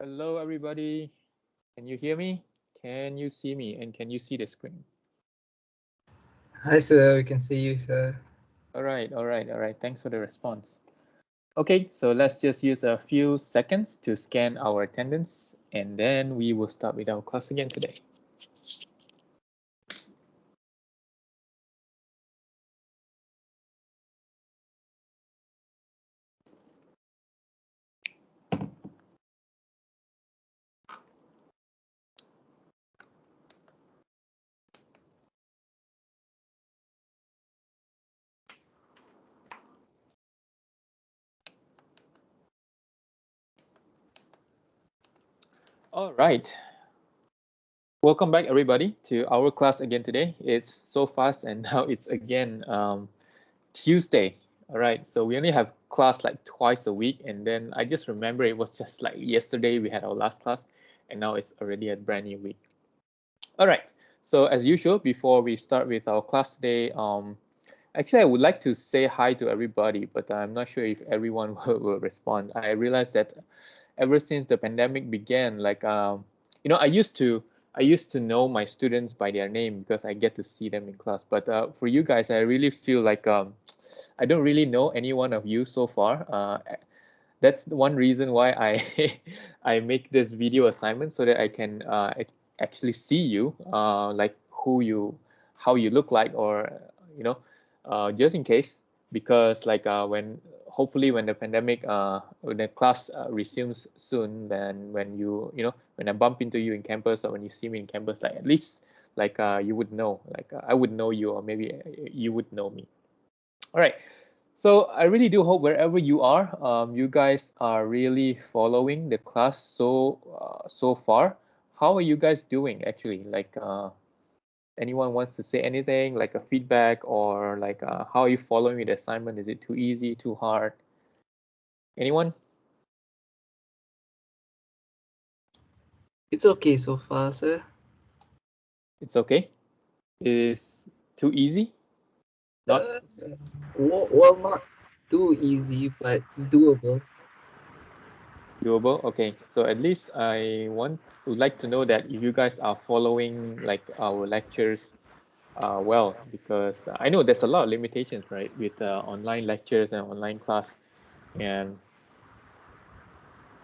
Hello, everybody. Can you hear me? Can you see me? And can you see the screen? Hi, sir. We can see you, sir. All right, all right, all right. Thanks for the response. Okay, so let's just use a few seconds to scan our attendance, and then we will start with our class again today. All right. Welcome back, everybody, to our class again today. It's so fast, and now it's again Tuesday. All right, so we only have class like twice a week, and then I just remember it was just like yesterday we had our last class, and now it's already a brand new week. All right, so as usual, before we start with our class today, actually I would like to say hi to everybody, but I'm not sure if everyone will respond. I realized that ever since the pandemic began, like I used to know my students by their name because I get to see them in class. But for you guys, I really feel like I don't really know any one of you so far. That's one reason why I I make this video assignment so that I can actually see you, like how you look like, or you know, just in case, because like when hopefully when the pandemic when the class resumes soon, then when I bump into you in campus, or when you see me in campus, like at least like you would know, like I would know you, or maybe you would know me. All right. So I really do hope wherever you are, you guys are really following the class so far. How are you guys doing actually? Like, anyone wants to say anything, like a feedback, or like how are you following the assignment? Is it too easy, too hard? Anyone? It's okay so far, sir. It's okay. Is too easy? Not Uh, well, not too easy, but doable. doable? Okay. So at least would like to know that if you guys are following like our lectures well, because I know there's a lot of limitations, right, with online lectures and online class. And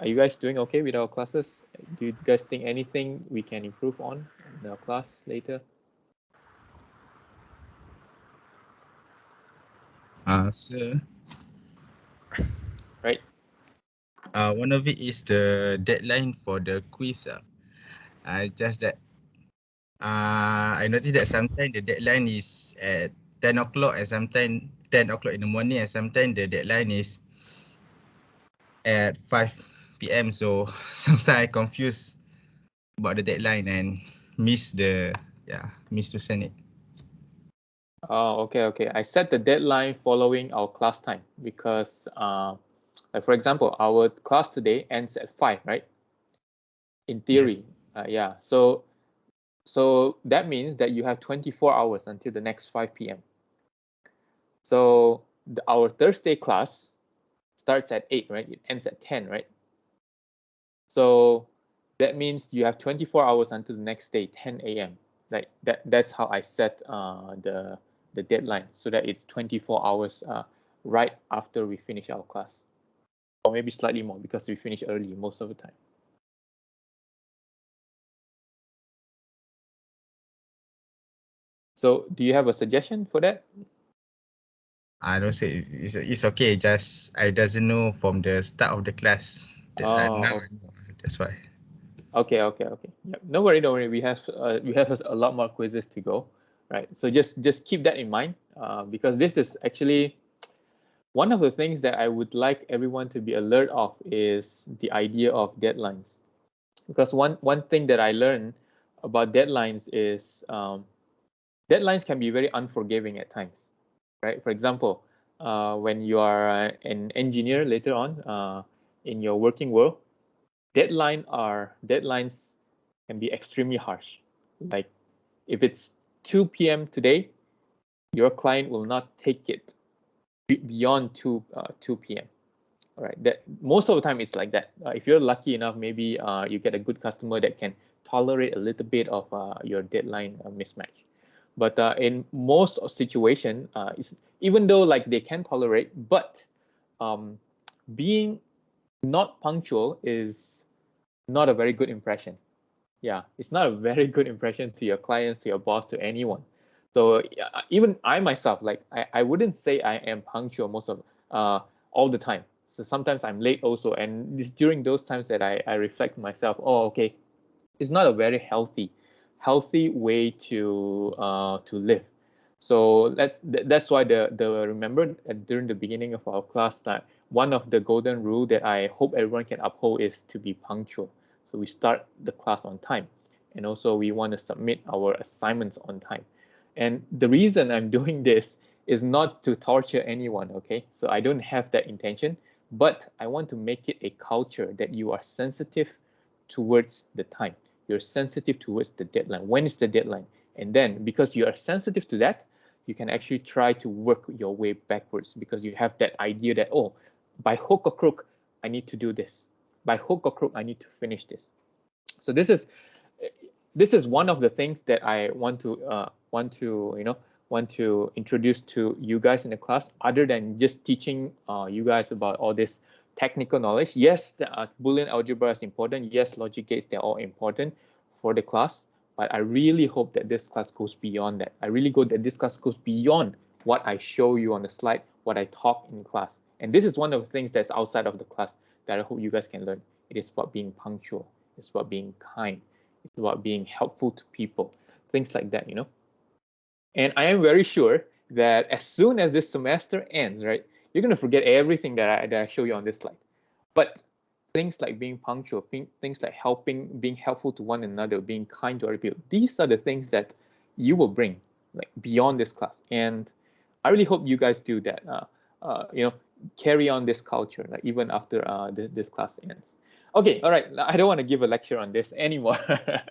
are you guys doing okay with our classes? Do you guys think anything we can improve on in our class later? So Right? one of it is the deadline for the quiz. Just that I noticed that sometimes the deadline is at 10 o'clock and sometimes 10 o'clock in the morning and sometimes the deadline is at 5 p.m. So sometimes I confuse about the deadline and miss miss to send it. Oh, okay, okay. I set the deadline following our class time because, like for example, our class today ends at 5, right? In Yes. theory, yeah. So that means that you have 24 hours until the next 5 p.m. So our Thursday class starts at 8, right? It ends at 10, right? So that means you have 24 hours until the next day, 10 a.m. Like that's how I set the deadline, so that it's 24 hours right after we finish our class, or maybe slightly more because we finish early most of the time. So do you have a suggestion for that? I don't say it's okay. Just I doesn't know from the start of the class deadline. Now Oh, I know. That's why. okay, okay, okay. Yep. No worry, don't worry. We have a lot more quizzes to go, right? So just keep that in mind, because this is actually one of the things that I would like everyone to be alert of is the idea of deadlines. Because one thing that I learned about deadlines is deadlines can be very unforgiving at times, right? For example, when you are an engineer later on in your working world, deadlines can be extremely harsh. Like if it's 2 p.m. today, your client will not take it beyond 2 p.m. All right, that most of the time it's like that. If you're lucky enough, maybe you get a good customer that can tolerate a little bit of your deadline mismatch. But in most situation, even though like they can tolerate, but um, being not punctual is not a very good impression. Yeah, it's not a very good impression to your clients, to your boss, to anyone. So even I myself, like I wouldn't say I am punctual most of all the time. So sometimes I'm late also, and it's during those times that I reflect myself. Oh, okay, it's not a very healthy way to live. So that's why the remember during the beginning of our class that one of the golden rule that I hope everyone can uphold is to be punctual. So we start the class on time, and also we want to submit our assignments on time. And the reason I'm doing this is not to torture anyone, okay? So I don't have that intention, but I want to make it a culture that you are sensitive towards the time. You're sensitive towards the deadline. When is the deadline? And then because you are sensitive to that, you can actually try to work your way backwards because you have that idea that, oh, by hook or crook, I need to do this. By hook or crook, I need to finish this. So this is one of the things that I want to introduce to you guys in the class. Other than just teaching you guys about all this technical knowledge, yes, the Boolean algebra is important. Yes, logic gates, they're all important for the class. But I really hope that this class goes beyond that. I really hope that this class goes beyond what I show you on the slide, what I talk in class. And this is one of the things that's outside of the class that I hope you guys can learn. It is about being punctual. It's about being kind. It's about being helpful to people, things like that, And I am very sure that as soon as this semester ends, right, you're gonna forget everything that I show you on this slide. But things like being punctual, things like being helpful to one another, being kind to other people, these are the things that you will bring like beyond this class. And I really hope you guys do that. Carry on this culture like even after this class ends. Okay, all right. I don't want to give a lecture on this anymore. I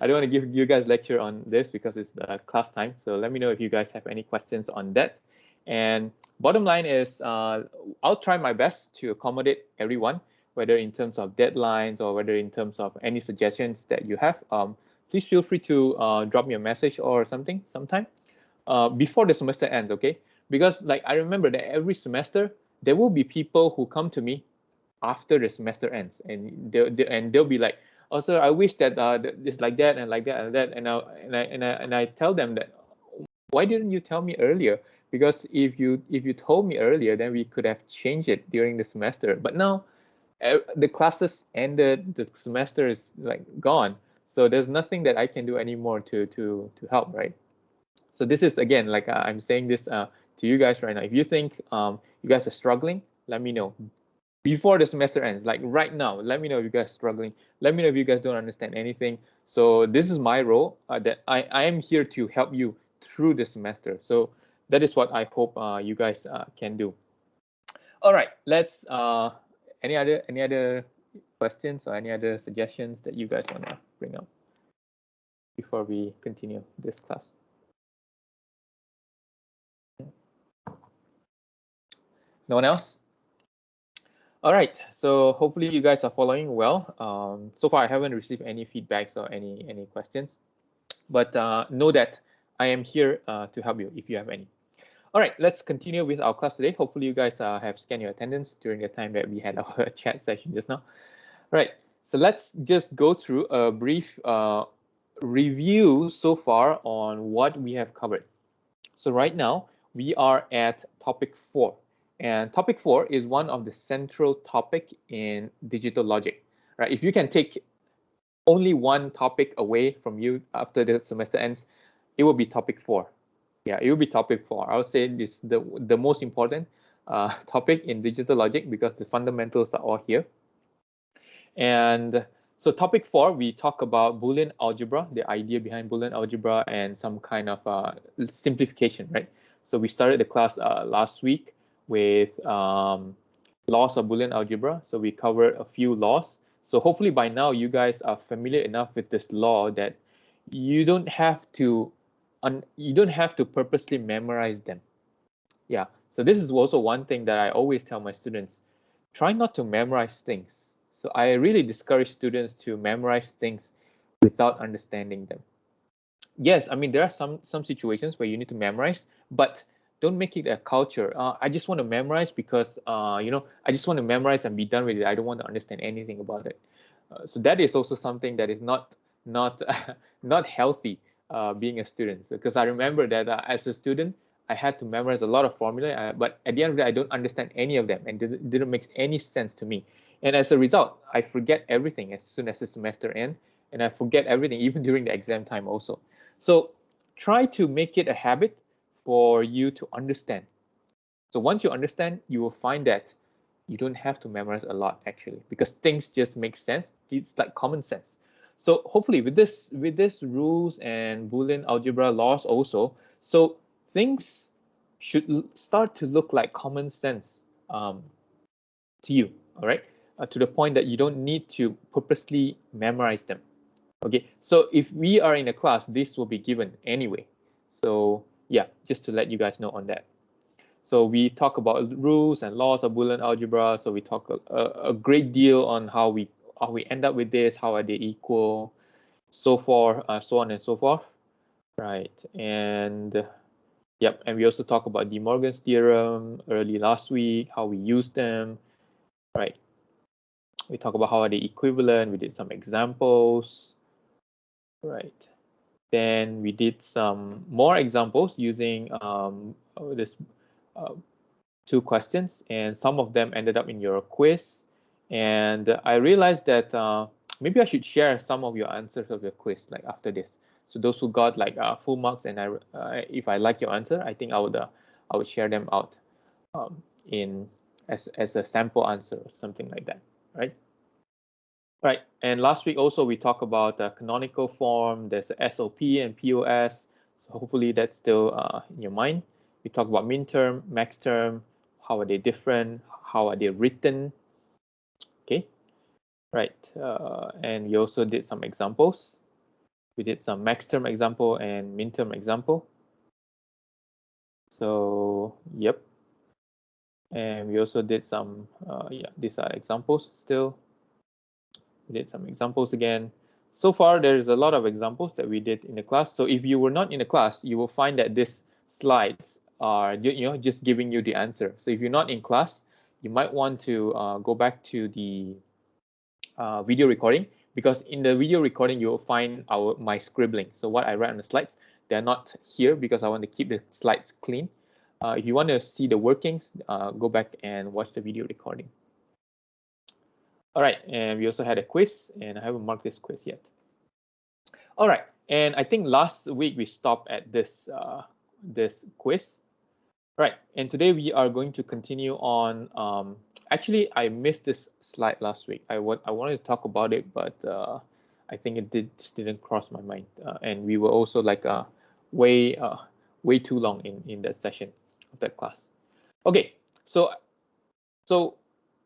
don't want to give you guys lecture on this because it's the class time. So let me know if you guys have any questions on that. And bottom line is, I'll try my best to accommodate everyone, whether in terms of deadlines or whether in terms of any suggestions that you have. Please feel free to drop me a message or something sometime before the semester ends, okay? Because like I remember that every semester there will be people who come to me after the semester ends, and they'll be like, "Oh, sir, I wish that this like that and like that and that," and I tell them that, why didn't you tell me earlier? Because if you told me earlier, then we could have changed it during the semester. But now the classes ended, the semester is like gone, so there's nothing that I can do anymore to help, right? So this is again like I'm saying this to you guys right now. If you think you guys are struggling, let me know before the semester ends. Like right now, let me know if you guys are struggling. Let me know if you guys don't understand anything. So this is my role, that I am here to help you through the semester. So that is what I hope you guys can do. All right, let's any other questions or any other suggestions that you guys want to bring up before we continue this class? No one else? All right, so hopefully you guys are following well. So far, I haven't received any feedbacks or any questions, but know that I am here to help you if you have any. All right, let's continue with our class today. Hopefully you guys have scanned your attendance during the time that we had our chat session just now. All right, so let's just go through a brief review so far on what we have covered. So right now we are at topic 4, and topic 4 is one of the central topic in digital logic. Right? If you can take only one topic away from you after the semester ends, it will be topic 4. Yeah, it will be topic 4. I would say this the most important topic in digital logic because the fundamentals are all here. And so topic 4, we talk about Boolean algebra, the idea behind Boolean algebra, and some kind of simplification, right? So we started the class last week with laws of Boolean algebra. So we covered a few laws. So hopefully by now you guys are familiar enough with this law that you don't have to purposely memorize them. Yeah. So this is also one thing that I always tell my students. try not to memorize things. So I really discourage students to memorize things without understanding them. Yes, I mean, there are some situations where you need to memorize, but don't make it a culture. I just want to memorize because I just want to memorize and be done with it. I don't want to understand anything about it. So that is also something that is not not healthy, being a student. Because I remember that as a student, I had to memorize a lot of formula, but at the end of the day, I don't understand any of them, and it didn't make any sense to me. And as a result, I forget everything as soon as the semester ends, and I forget everything even during the exam time also. So try to make it a habit for you to understand. So once you understand, you will find that you don't have to memorize a lot actually, because things just make sense. It's like common sense. So hopefully with this rules and Boolean algebra laws also, so things should start to look like common sense, to you. All right, to the point that you don't need to purposely memorize them. Okay, so if we are in a class, this will be given anyway. So yeah, just to let you guys know on that. So we talk about rules and laws of Boolean algebra. So we talk a great deal on how we end up with this, how are they equal, so forth, so on and so forth, right? And yep, and we also talk about De Morgan's theorem early last week, how we use them, right? We talk about how are they equivalent. We did some examples, right? Then we did some more examples using this two questions, and some of them ended up in your quiz. And I realized that maybe I should share some of your answers of your quiz like after this. So those who got like full marks, and if I like your answer, I think I would share them out in as a sample answer or something like that, right? Right, and last week also we talked about the canonical form. There's a SOP and POS, so hopefully that's still in your mind. We talked about min term, max term, how are they different, how are they written, okay? Right, and we also did some examples. We did some max term example and min term example. So, yep. And we also did some, yeah, these are examples still. We did some examples again. So far, there's a lot of examples that we did in the class. So if you were not in the class, you will find that these slides are just giving you the answer. So if you're not in class, you might want to go back to the video recording, because in the video recording, you will find my scribbling. So what I write on the slides, they're not here because I want to keep the slides clean. If you want to see the workings, go back and watch the video recording. All right, and we also had a quiz, and I haven't marked this quiz yet. All right, and I think last week we stopped at this this quiz. Right, and today we are going to continue on. Actually, I missed this slide last week. I wanted to talk about it, but I think it just didn't cross my mind, and we were also like way way too long in that session of that class. Okay, so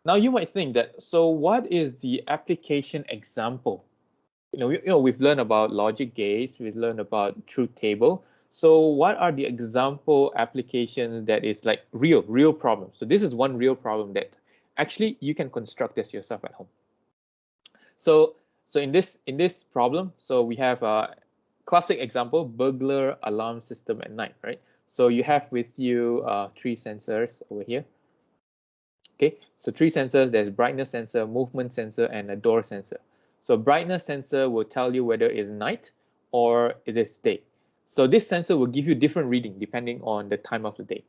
now you might think that, so what is the application example? We've learned about logic gates, we've learned about truth table. So what are the example applications that is like real problem? So this is one real problem that actually you can construct this yourself at home. So in this problem, so we have a classic example, burglar alarm system at night, right? So you have with you three sensors over here. Okay, so three sensors, there's brightness sensor, movement sensor, and a door sensor. So brightness sensor will tell you whether it's night or it is day. So this sensor will give you different reading depending on the time of the day.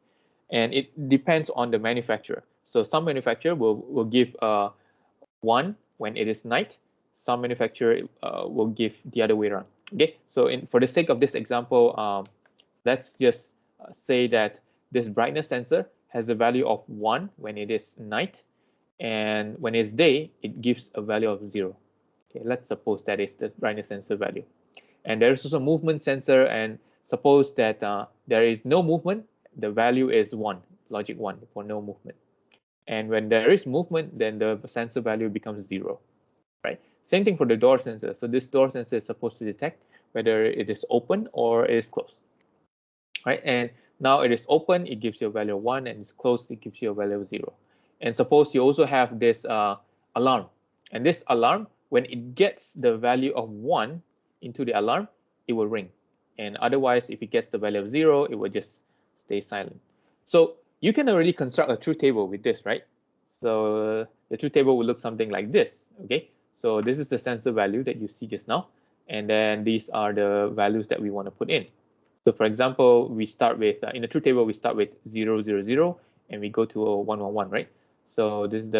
And it depends on the manufacturer. So some manufacturer will give 1 when it is night. Some manufacturer will give the other way around. Okay, so for the sake of this example, let's just say that this brightness sensor has a value of 1 when it is night, and when it's day, it gives a value of 0. Okay, let's suppose that is the brightness sensor value. And there is also a movement sensor, and suppose that there is no movement, the value is 1, logic 1 for no movement. And when there is movement, then the sensor value becomes 0, right? Same thing for the door sensor. So this door sensor is supposed to detect whether it is open or it is closed, right? And now it is open, it gives you a value of 1, and it's closed, it gives you a value of 0. And suppose you also have this alarm, and this alarm, when it gets the value of 1 into the alarm, it will ring. And otherwise, if it gets the value of 0, it will just stay silent. So you can already construct a truth table with this, right? So the truth table will look something like this, okay? So this is the sensor value that you see just now. And then these are the values that we want to put in. So for example, we start with, in the truth table, we start with 0, 0, 0, and we go to 1, 1, 1, right? So these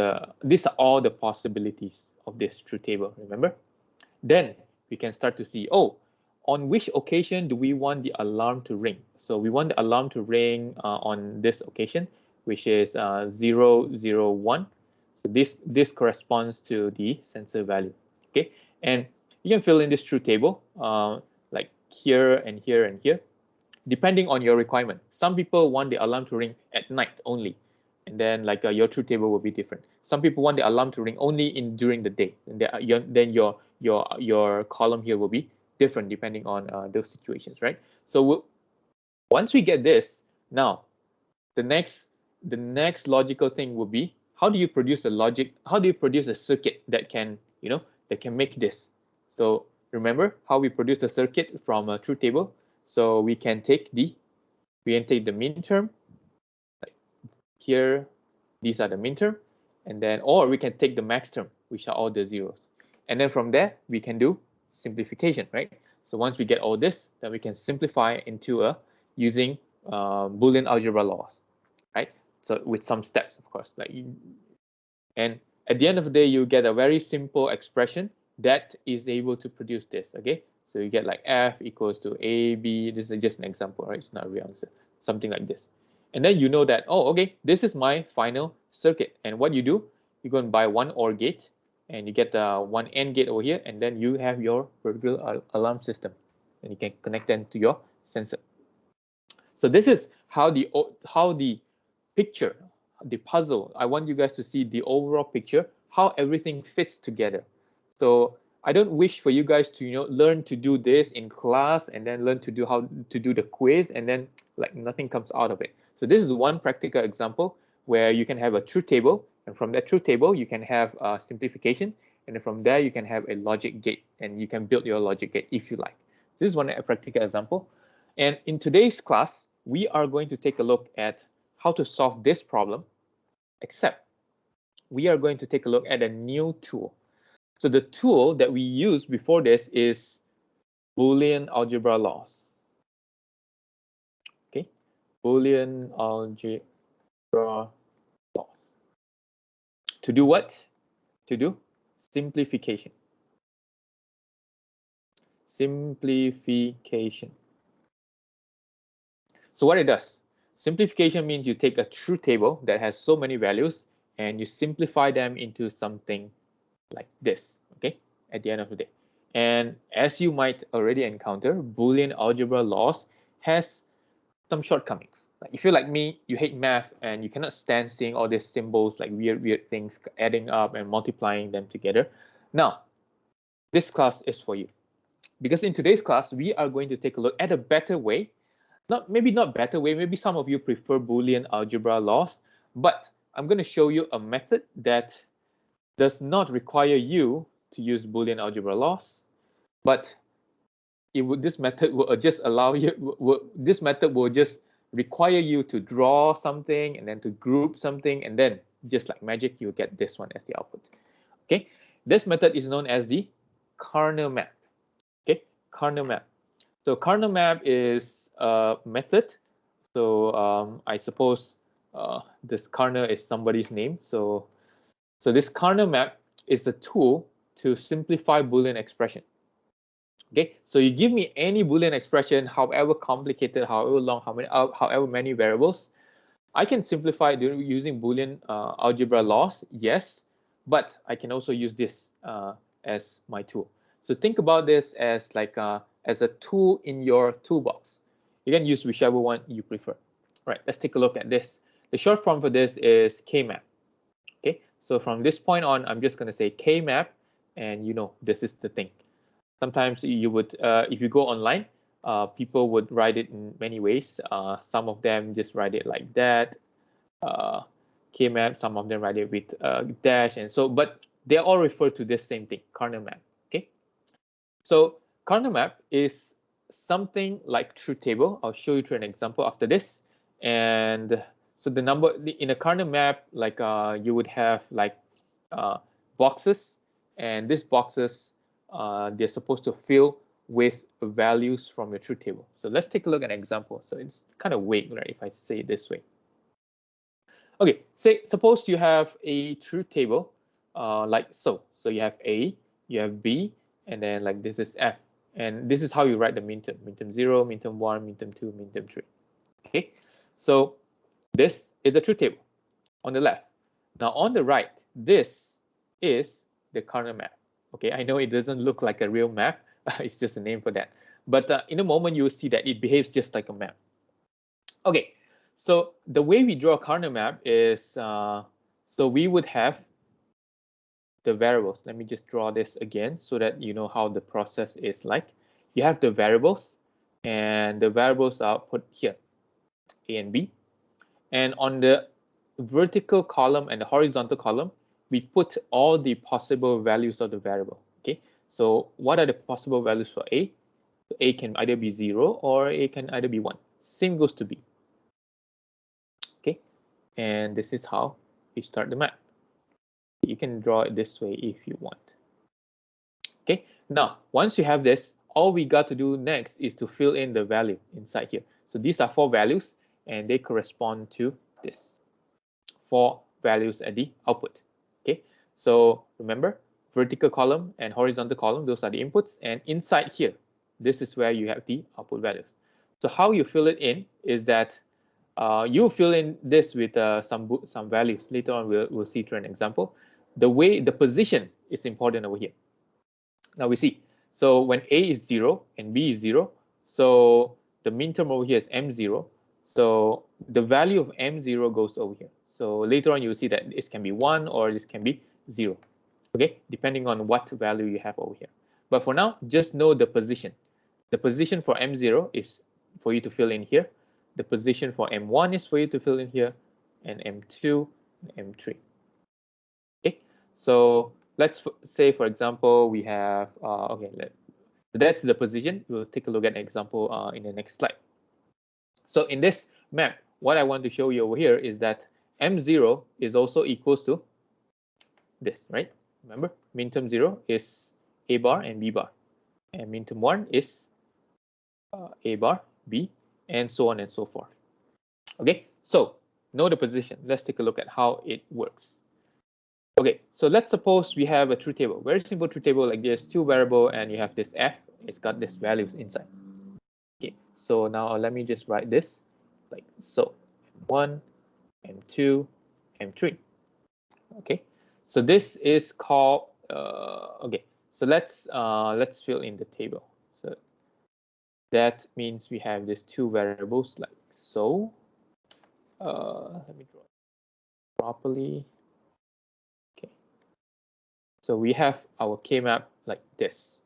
are all the possibilities of this truth table, remember? Then we can start to see, oh, on which occasion do we want the alarm to ring? So we want the alarm to ring on this occasion, which is 0, 0, 1. So this corresponds to the sensor value, okay? And you can fill in this truth table like here and here and here, depending on your requirement. Some people want the alarm to ring at night only, and then like your truth table will be different. Some people want the alarm to ring only during the day, and then your column here will be different depending on those situations, right? So once we get this, now the next logical thing will be, how do you produce a logic? How do you produce a circuit that can make this? So remember how we produce the circuit from a truth table? So we can take the min term, like here, these are the min term, and then, or we can take the max term, which are all the zeros. And then from there, we can do simplification, right? So once we get all this, then we can simplify into using Boolean algebra laws, right? So with some steps, of course, and at the end of the day, you get a very simple expression that is able to produce this, okay? So you get like F equals to A, B. This is just an example, right? It's not a real answer. Something like this. And then you know that, oh, okay, this is my final circuit. And what you do, you go and buy one OR gate, and you get the one AND gate over here, and then you have your vertical alarm system. And you can connect them to your sensor. So this is how the picture, the puzzle. I want you guys to see the overall picture, how everything fits together. So I don't wish for you guys to learn to do this in class and then learn to do how to do the quiz and then like nothing comes out of it. So this is one practical example where you can have a truth table, and from that truth table you can have a simplification, and then from there you can have a logic gate, and you can build your logic gate if you like. So this is one practical example. And in today's class, we are going to take a look at how to solve this problem, except we are going to take a look at a new tool. So the tool that we used before this is Boolean algebra laws. Okay, Boolean algebra laws. To do what? To do simplification. Simplification. So what it does, simplification means you take a truth table that has so many values and you simplify them into something like this, okay, at the end of the day. And as you might already encounter, Boolean algebra laws has some shortcomings. Like if you're like me, you hate math and you cannot stand seeing all these symbols, like weird things adding up and multiplying them together. Now, this class is for you. Because in today's class, we are going to take a look at a better way. Maybe not better way, maybe some of you prefer Boolean algebra laws, but I'm going to show you a method that does not require you to use Boolean algebra laws, but this method will just allow you, this method will just require you to draw something and then to group something, and then just like magic, you get this one as the output. Okay, this method is known as the Karnaugh map. Okay, Karnaugh map. So Karnaugh map is a method. So I suppose this Karnaugh is somebody's name. So this Karnaugh map is a tool to simplify Boolean expression. Okay, so you give me any Boolean expression, however complicated, however long, however many variables, I can simplify it using Boolean algebra laws, yes, but I can also use this as my tool. So think about this as like as a tool in your toolbox. You can use whichever one you prefer. All right, let's take a look at this. The short form for this is K-map. Okay, so from this point on, I'm just going to say K-map, and this is the thing. Sometimes you would, if you go online, people would write it in many ways. Some of them just write it like that. K-map, some of them write it with dash, and so, but they all refer to this same thing, Karnaugh map. Okay, so Karnaugh map is something like truth table. I'll show you through an example after this. And so the number in a Karnaugh map, like you would have like boxes, and these boxes they're supposed to fill with values from your truth table. So let's take a look at an example. So it's kind of vague, right, if I say it this way. Okay, suppose you have a truth table like so. So you have A, you have B, and then like this is F. And this is how you write the minterm. Minterm 0, minterm 1, minterm 2, minterm 3. Okay, so this is the truth table on the left. Now on the right, this is the Karnaugh map. Okay, I know it doesn't look like a real map. It's just a name for that. But in a moment, you'll see that it behaves just like a map. Okay, so the way we draw a Karnaugh map is, so we would have the variables. Let me just draw this again so that you know how the process is like. You have the variables, and the variables are put here, A and B. And on the vertical column and the horizontal column, we put all the possible values of the variable. Okay, so what are the possible values for A? So A can either be 0 or A can either be 1. Same goes to B. Okay, and this is how we start the map. You can draw it this way if you want. Okay, now once you have this, all we got to do next is to fill in the value inside here. So these are 4 values, and they correspond to this 4 values at the output. Okay, so remember, vertical column and horizontal column, those are the inputs, and inside here, this is where you have the output values. So how you fill it in is that you fill in this with some values. Later on, we'll see through an example. The position is important over here. Now we see, so when A is 0 and B is 0, so the minterm over here is M0. So the value of M0 goes over here. So later on, you'll see that this can be 1 or this can be 0. Okay, depending on what value you have over here. But for now, just know the position. The position for M0 is for you to fill in here. The position for M1 is for you to fill in here, and M2, and M3. Okay, so let's say, for example, we have, okay, so that's the position. We'll take a look at an example in the next slide. So in this map, what I want to show you over here is that M0 is also equals to this, right? Remember, minterm 0 is A bar and B bar, and minterm 1 is A bar, B, and so on and so forth. Okay, so know the position. Let's take a look at how it works. Okay, so let's suppose we have a truth table, very simple truth table like this, 2 variable, and you have this F, it's got this values inside. Okay, so now let me just write this like so, M1, M2, M3. Okay, so this is called, okay, so let's fill in the table. So that means we have these 2 variables like so. Let me draw it properly. Okay, so we have our K-map like this.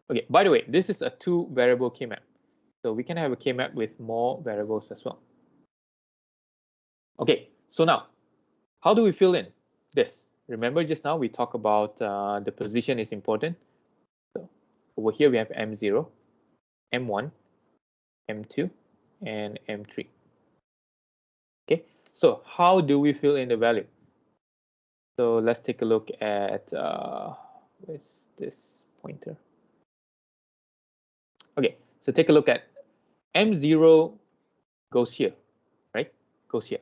Okay, by the way, this is a 2 variable K-map. So we can have a K-map with more variables as well. Okay, so now, how do we fill in this? Remember just now we talked about the position is important. So over here we have M0, M1, M2, and M3. Okay, so how do we fill in the value? So let's take a look at, where's this pointer? Okay, so take a look at M0 goes here, right? Goes here.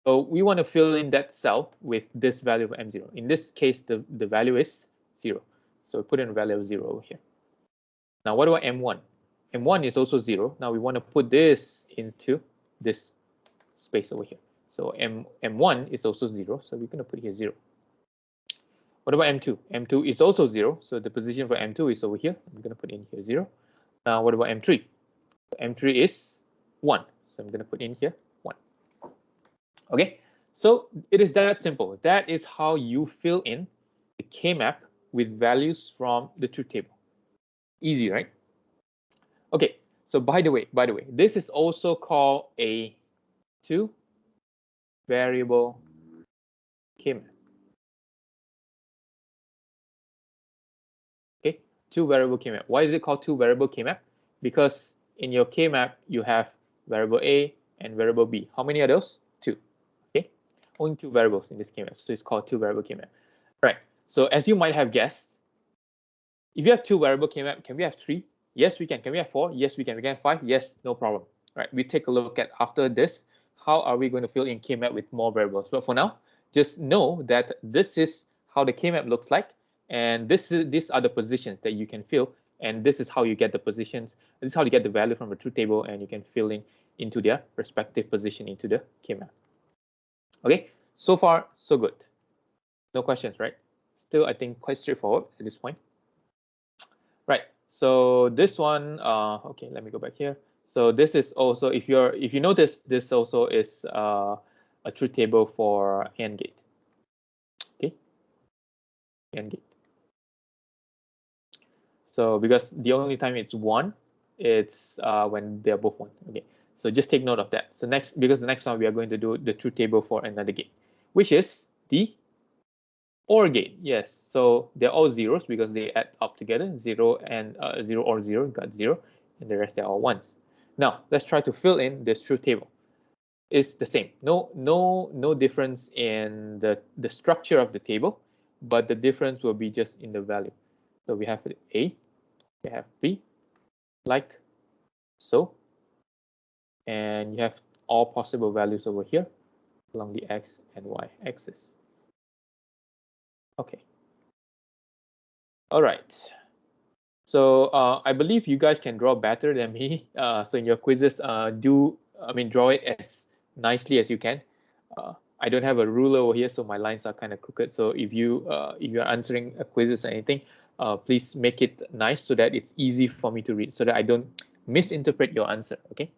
So we want to fill in that cell with this value of M0. In this case, the value is 0. So we put in a value of 0 over here. Now, what about M1? M1 is also 0. Now we want to put this into this space over here. So M1 is also 0. So we're going to put here 0. What about M2? M2 is also 0. So the position for M2 is over here. I'm going to put in here 0. Now, what about M3? M3 is 1. So I'm going to put in here 1. Okay, so it is that simple. That is how you fill in the K-map with values from the truth table. Easy, right? Okay, so by the way, this is also called a 2 variable K-map. Okay, two variable K-map. Why is it called two variable K-map? Because in your K-map, you have variable A and variable B. How many are those? Two. Okay, only two variables in this K-map, so it's called two variable K-map. Right, so as you might have guessed, if you have two variable K-map, can we have three? Yes, we can. Can we have four? Yes, we can. We can have five? Yes, no problem. Right, we take a look at after this, how are we going to fill in K-map with more variables? But for now, just know that this is how the K-map looks like, and these are the positions that you can fill, and this is how you get the positions. This is how you get the value from the truth table, and you can fill in into their respective position into the K-map. Okay, so far so good. No questions, right? Still, I think quite straightforward at this point. Right. So this one, okay, let me go back here. So this is also, if you notice, this also is a truth table for AND gate. Okay, AND gate. So because the only time it's one, it's when they're both one. Okay, so just take note of that. So next, because the next one we are going to do the truth table for another gate, which is the OR gate. Yes, so they're all zeros because they add up together, 0 and 0 or 0, got 0, and the rest they're all ones. Now let's try to fill in this truth table. It's the same. No difference in the structure of the table, but the difference will be just in the value. So we have A, we have B, like so, and you have all possible values over here along the X and Y axis. Okay. All right. So I believe you guys can draw better than me. So in your quizzes, draw it as nicely as you can. I don't have a ruler over here, so my lines are kind of crooked. So if you're answering a quizzes or anything, please make it nice so that it's easy for me to read, so that I don't misinterpret your answer. Okay.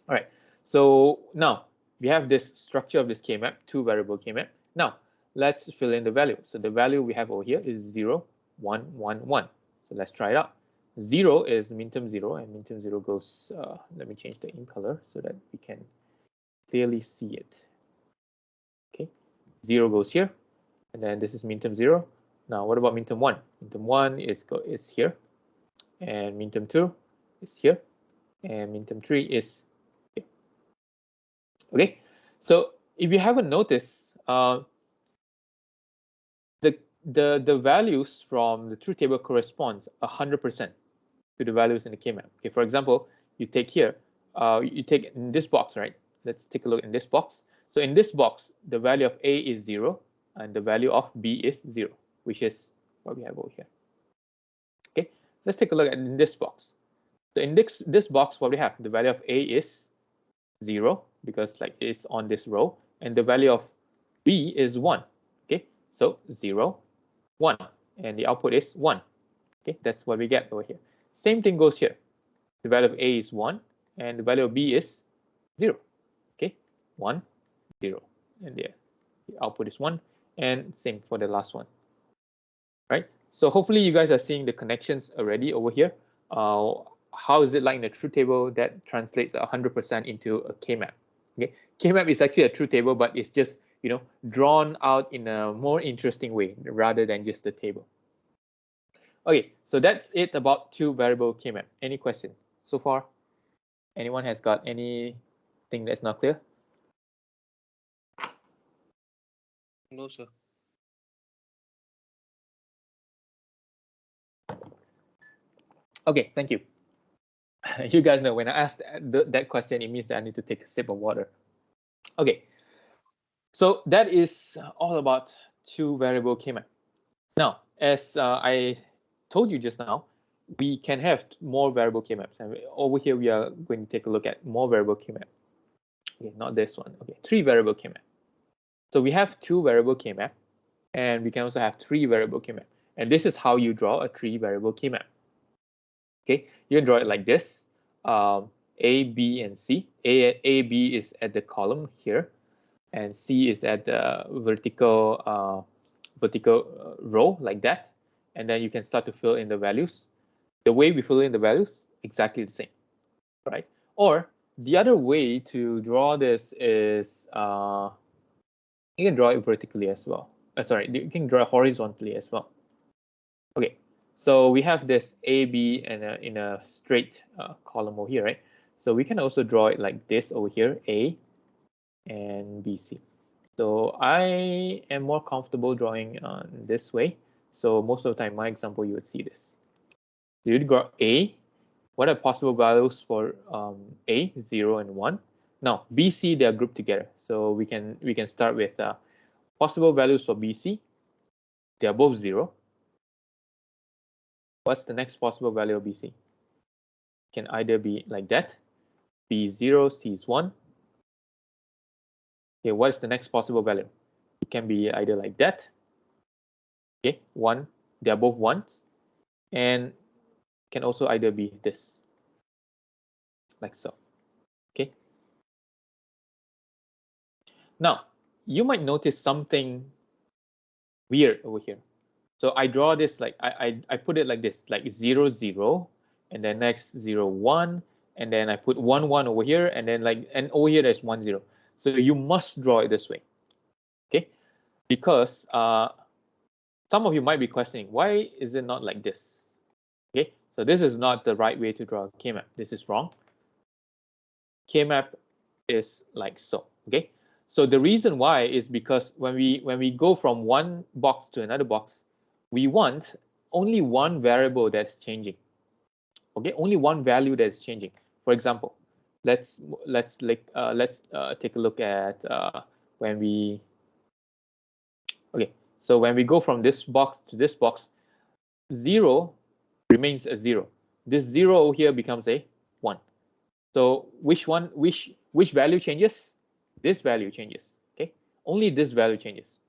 All right. So now we have this structure of this K-map, two variable K-map. Now let's fill in the value. So the value we have over here is 0, 1, 1, 1. So let's try it out. 0 is min term 0, and min term 0 goes, let me change the ink color so that we can clearly see it. Okay, 0 goes here, and then this is min term 0. Now what about min term 1? Min term 1 is here, and min term 2 is here, and min term 3 is here. Okay, so if you haven't noticed, the values from the truth table corresponds 100% to the values in the K-map. Okay, for example, you take here, you take in this box, right? Let's take a look in this box. So in this box, the value of A is 0, and the value of B is 0, which is what we have over here. Okay, let's take a look at in this box. So in this box, what we have, the value of A is 0 because like it's on this row, and the value of B is 1. Okay, so 0, 1, and the output is 1. Okay, that's what we get over here. Same thing goes here. The value of A is 1, and the value of B is 0. Okay, 1, 0, and there the output is 1, and same for the last one. Right, so hopefully you guys are seeing the connections already over here. How is it like in the truth table that translates 100% into a K-map? Okay, K-map is actually a truth table, but it's just, you know, drawn out in a more interesting way rather than just the table. Okay, so that's it about two variable K-map. Any question so far? Anyone has got anything that's not clear? No, sir. Okay, thank you. You guys know when I ask that question, it means that I need to take a sip of water. Okay, so that is all about two variable K-map. Now, as I told you just now, we can have more variable K-maps, and over here we are going to take a look at more variable K-map. Okay, not this one. Okay, three variable K-map. So we have two variable K-map, and we can also have three variable K-map. And this is how you draw a three variable K-map. Okay, you can draw it like this. A, B, and C. A, B is at the column here, and C is at the vertical row like that. And then you can start to fill in the values. The way we fill in the values, exactly the same, right? Or the other way to draw this is you can draw it vertically as well. Sorry, you can draw it horizontally as well. Okay, so we have this A, B, and in a straight column over here, right? So we can also draw it like this over here, A and B, C. So I am more comfortable drawing this way. So most of the time, my example, you would see this. So you'd draw A. What are possible values for A, 0 and 1? Now, BC, they are grouped together. So we can start with possible values for BC. They are both 0. What's the next possible value of BC? Can either be like that. B 0, C is 1. Okay, what is the next possible value? It can be either like that. Okay, 1. They are both 1s. And can also either be this. Like so. Okay. Now, you might notice something weird over here. So I draw this like I put it like this, like 0, 0, and then next 0, 1, and then I put 1, 1 over here, and then and over here there's 1, 0. So you must draw it this way, okay? Because some of you might be questioning, why is it not like this? Okay, so this is not the right way to draw a K-map. This is wrong. K-map is like so, okay? So the reason why is because when we go from one box to another box, we want only one variable that's changing. Okay, only one value that's changing. For example, let's take a look at when we. Okay, so when we go from this box to this box, 0 remains a 0. This 0 over here becomes a 1. So which value changes? This value changes. Okay, only this value changes.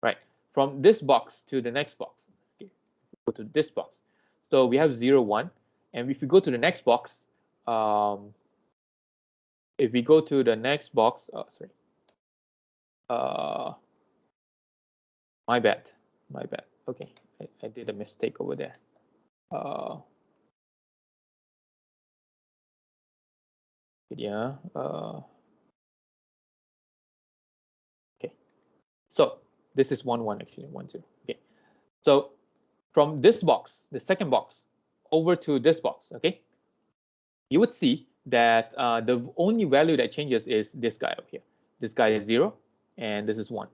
Right, from this box to the next box. Okay, go to this box. So we have 0, 1, and if we go to the next box, if we go to the next box, sorry, my bad. Okay, I did a mistake over there. Yeah. Okay. So this is 1, 1 actually, 1, 2. Okay. So from this box, the second box, over to this box, okay, you would see that the only value that changes is this guy over here. This guy is 0, and this is 1.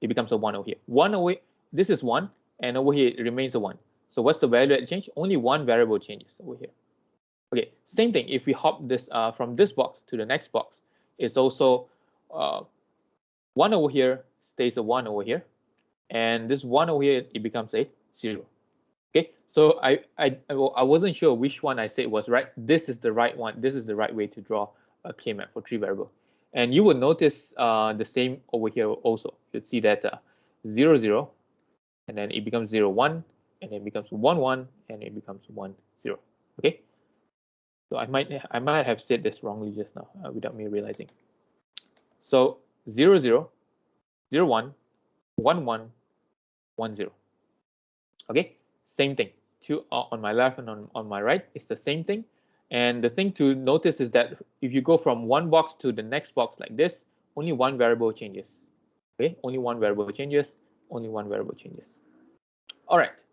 It becomes a 1 over here. 1 away. This is 1, and over here it remains a 1. So what's the value that changes? Only one variable changes over here. Okay, same thing. If we hop this from this box to the next box, it's also 1 over here stays a 1 over here, and this 1 over here it becomes a 0. Okay, so I wasn't sure which one I said was right. This is the right one. This is the right way to draw a K-map for 3 variable. And you will notice the same over here also. You'll see that 0, 0, and then it becomes 0, 1, and then it becomes 1, 1, and it becomes 1, 0. Okay. So I might have said this wrongly just now without me realizing. So 0, 0, 0, 1, 1, 1, 1, 0. Okay, same thing. Two on my left and on my right, it's the same thing. And the thing to notice is that if you go from one box to the next box like this, only one variable changes. Okay, only one variable changes, only one variable changes. All right,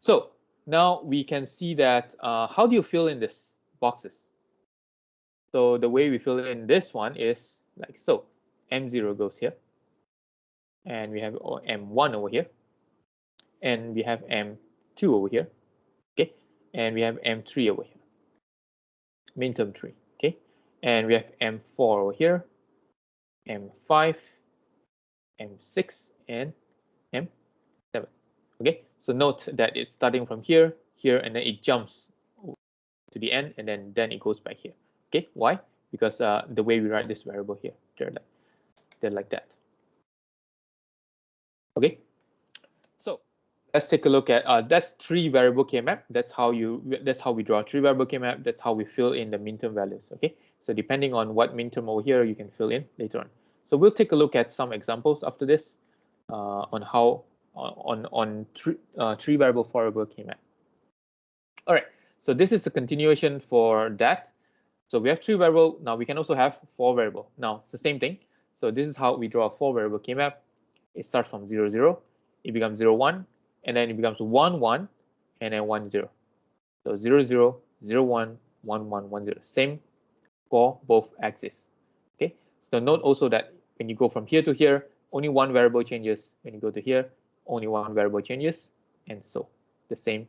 so now we can see that how do you fill in this boxes? So the way we fill in this one is like so. M0 goes here, and we have M1 over here, and we have M2 over here, okay, and we have M3 over here, minterm 3, okay, and we have M4 over here, M5, M6, and M7. Okay, so note that it's starting from here, here, and then it jumps to the end, and then it goes back here. Okay, why? Because the way we write this variable here, they're like that. Okay, so let's take a look at that's 3 variable K-map. That's how we draw 3 variable K-map. That's how we fill in the minterm values. Okay, so depending on what minterm over here, you can fill in later on. So we'll take a look at some examples after this on how on 3 variable 4 variable K-map. All right, so this is a continuation for that. So we have 3 variable. Now we can also have 4 variable. Now it's the same thing. So this is how we draw a 4 variable K-map. It starts from 0, 0, it becomes 0, 1, and then it becomes 1, 1, and then 1, 0. So 0, 0, 0, 1, 1, 1, 1, 0. Same for both axes. Okay. So note also that when you go from here to here, only one variable changes. When you go to here, only one variable changes, and so the same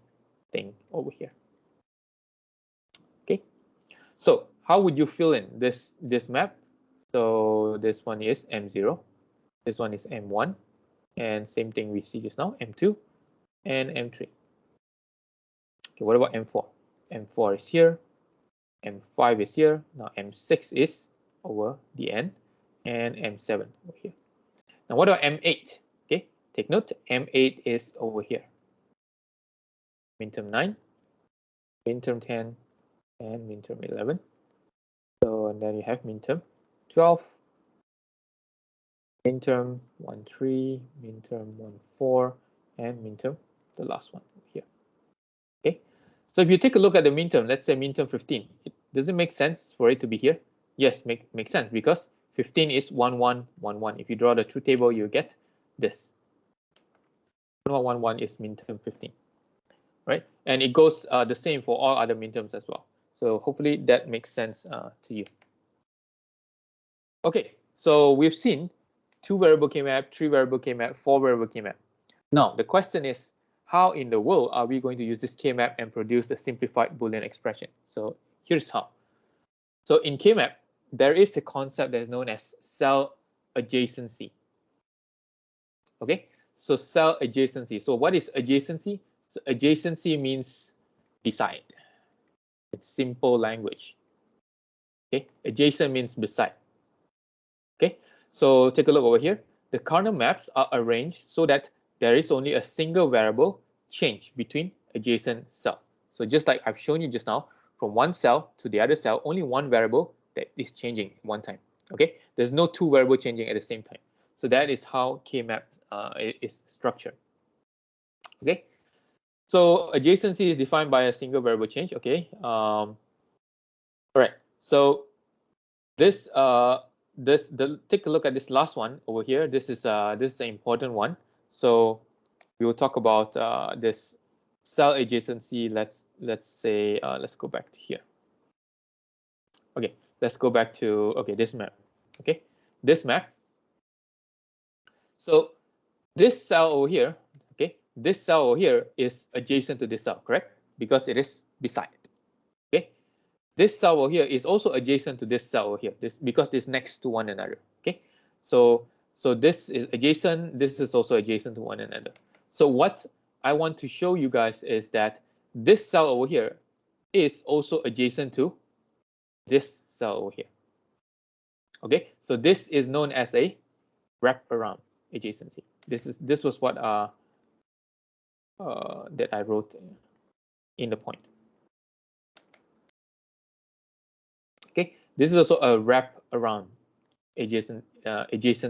thing over here. Okay. So how would you fill in this map? So this one is M0, this one is M1, and same thing we see just now, M2 and M3. Okay, what about M4? M4 is here, M5 is here, now M6 is over the end, and M7 over here. Now what about M8? Okay, take note, M8 is over here. Midterm 9, midterm 10, and midterm 11. So and then you have midterm 12, midterm 1, 3, midterm 1, 4, and midterm the last one over here. Okay, so if you take a look at the midterm, let's say midterm 15, does it make sense for it to be here? Yes, makes sense because 15 is 1, 1, 1, 1. If you draw the truth table, you get this. 1, 1, 1 is midterm 15, right? And it goes the same for all other midterms as well. So hopefully that makes sense to you. Okay, so we've seen 2 variable K-map, 3 variable K-map, 4 variable K-map. Now the question is, how in the world are we going to use this K-map and produce the simplified Boolean expression? So here's how. So in K-map, there is a concept that is known as cell adjacency. Okay, so cell adjacency. So what is adjacency? So adjacency means beside. It's simple language. Okay, adjacent means beside. Okay, so take a look over here. The Karnaugh maps are arranged so that there is only a single variable change between adjacent cell. So just like I've shown you just now, from one cell to the other cell, only one variable that is changing one time. Okay, there's no 2 variable changing at the same time. So that is how K-map is structured. Okay, so adjacency is defined by a single variable change. Okay, all right. So this take a look at this last one over here. This is an important one. So we will talk about this cell adjacency. Let's say let's go back to here. Okay, let's go back to this map. Okay, this map. So this cell over here, okay, this cell over here is adjacent to this cell, correct? Because it is beside. Okay, this cell over here is also adjacent to this cell over here. Because it's next to one another. Okay, so this is adjacent. This is also adjacent to one another. So what I want to show you guys is that this cell over here is also adjacent to this cell over here. Okay, so this is known as a wraparound adjacency. This was what that I wrote in the point. Okay, this is also a wrap around adjacent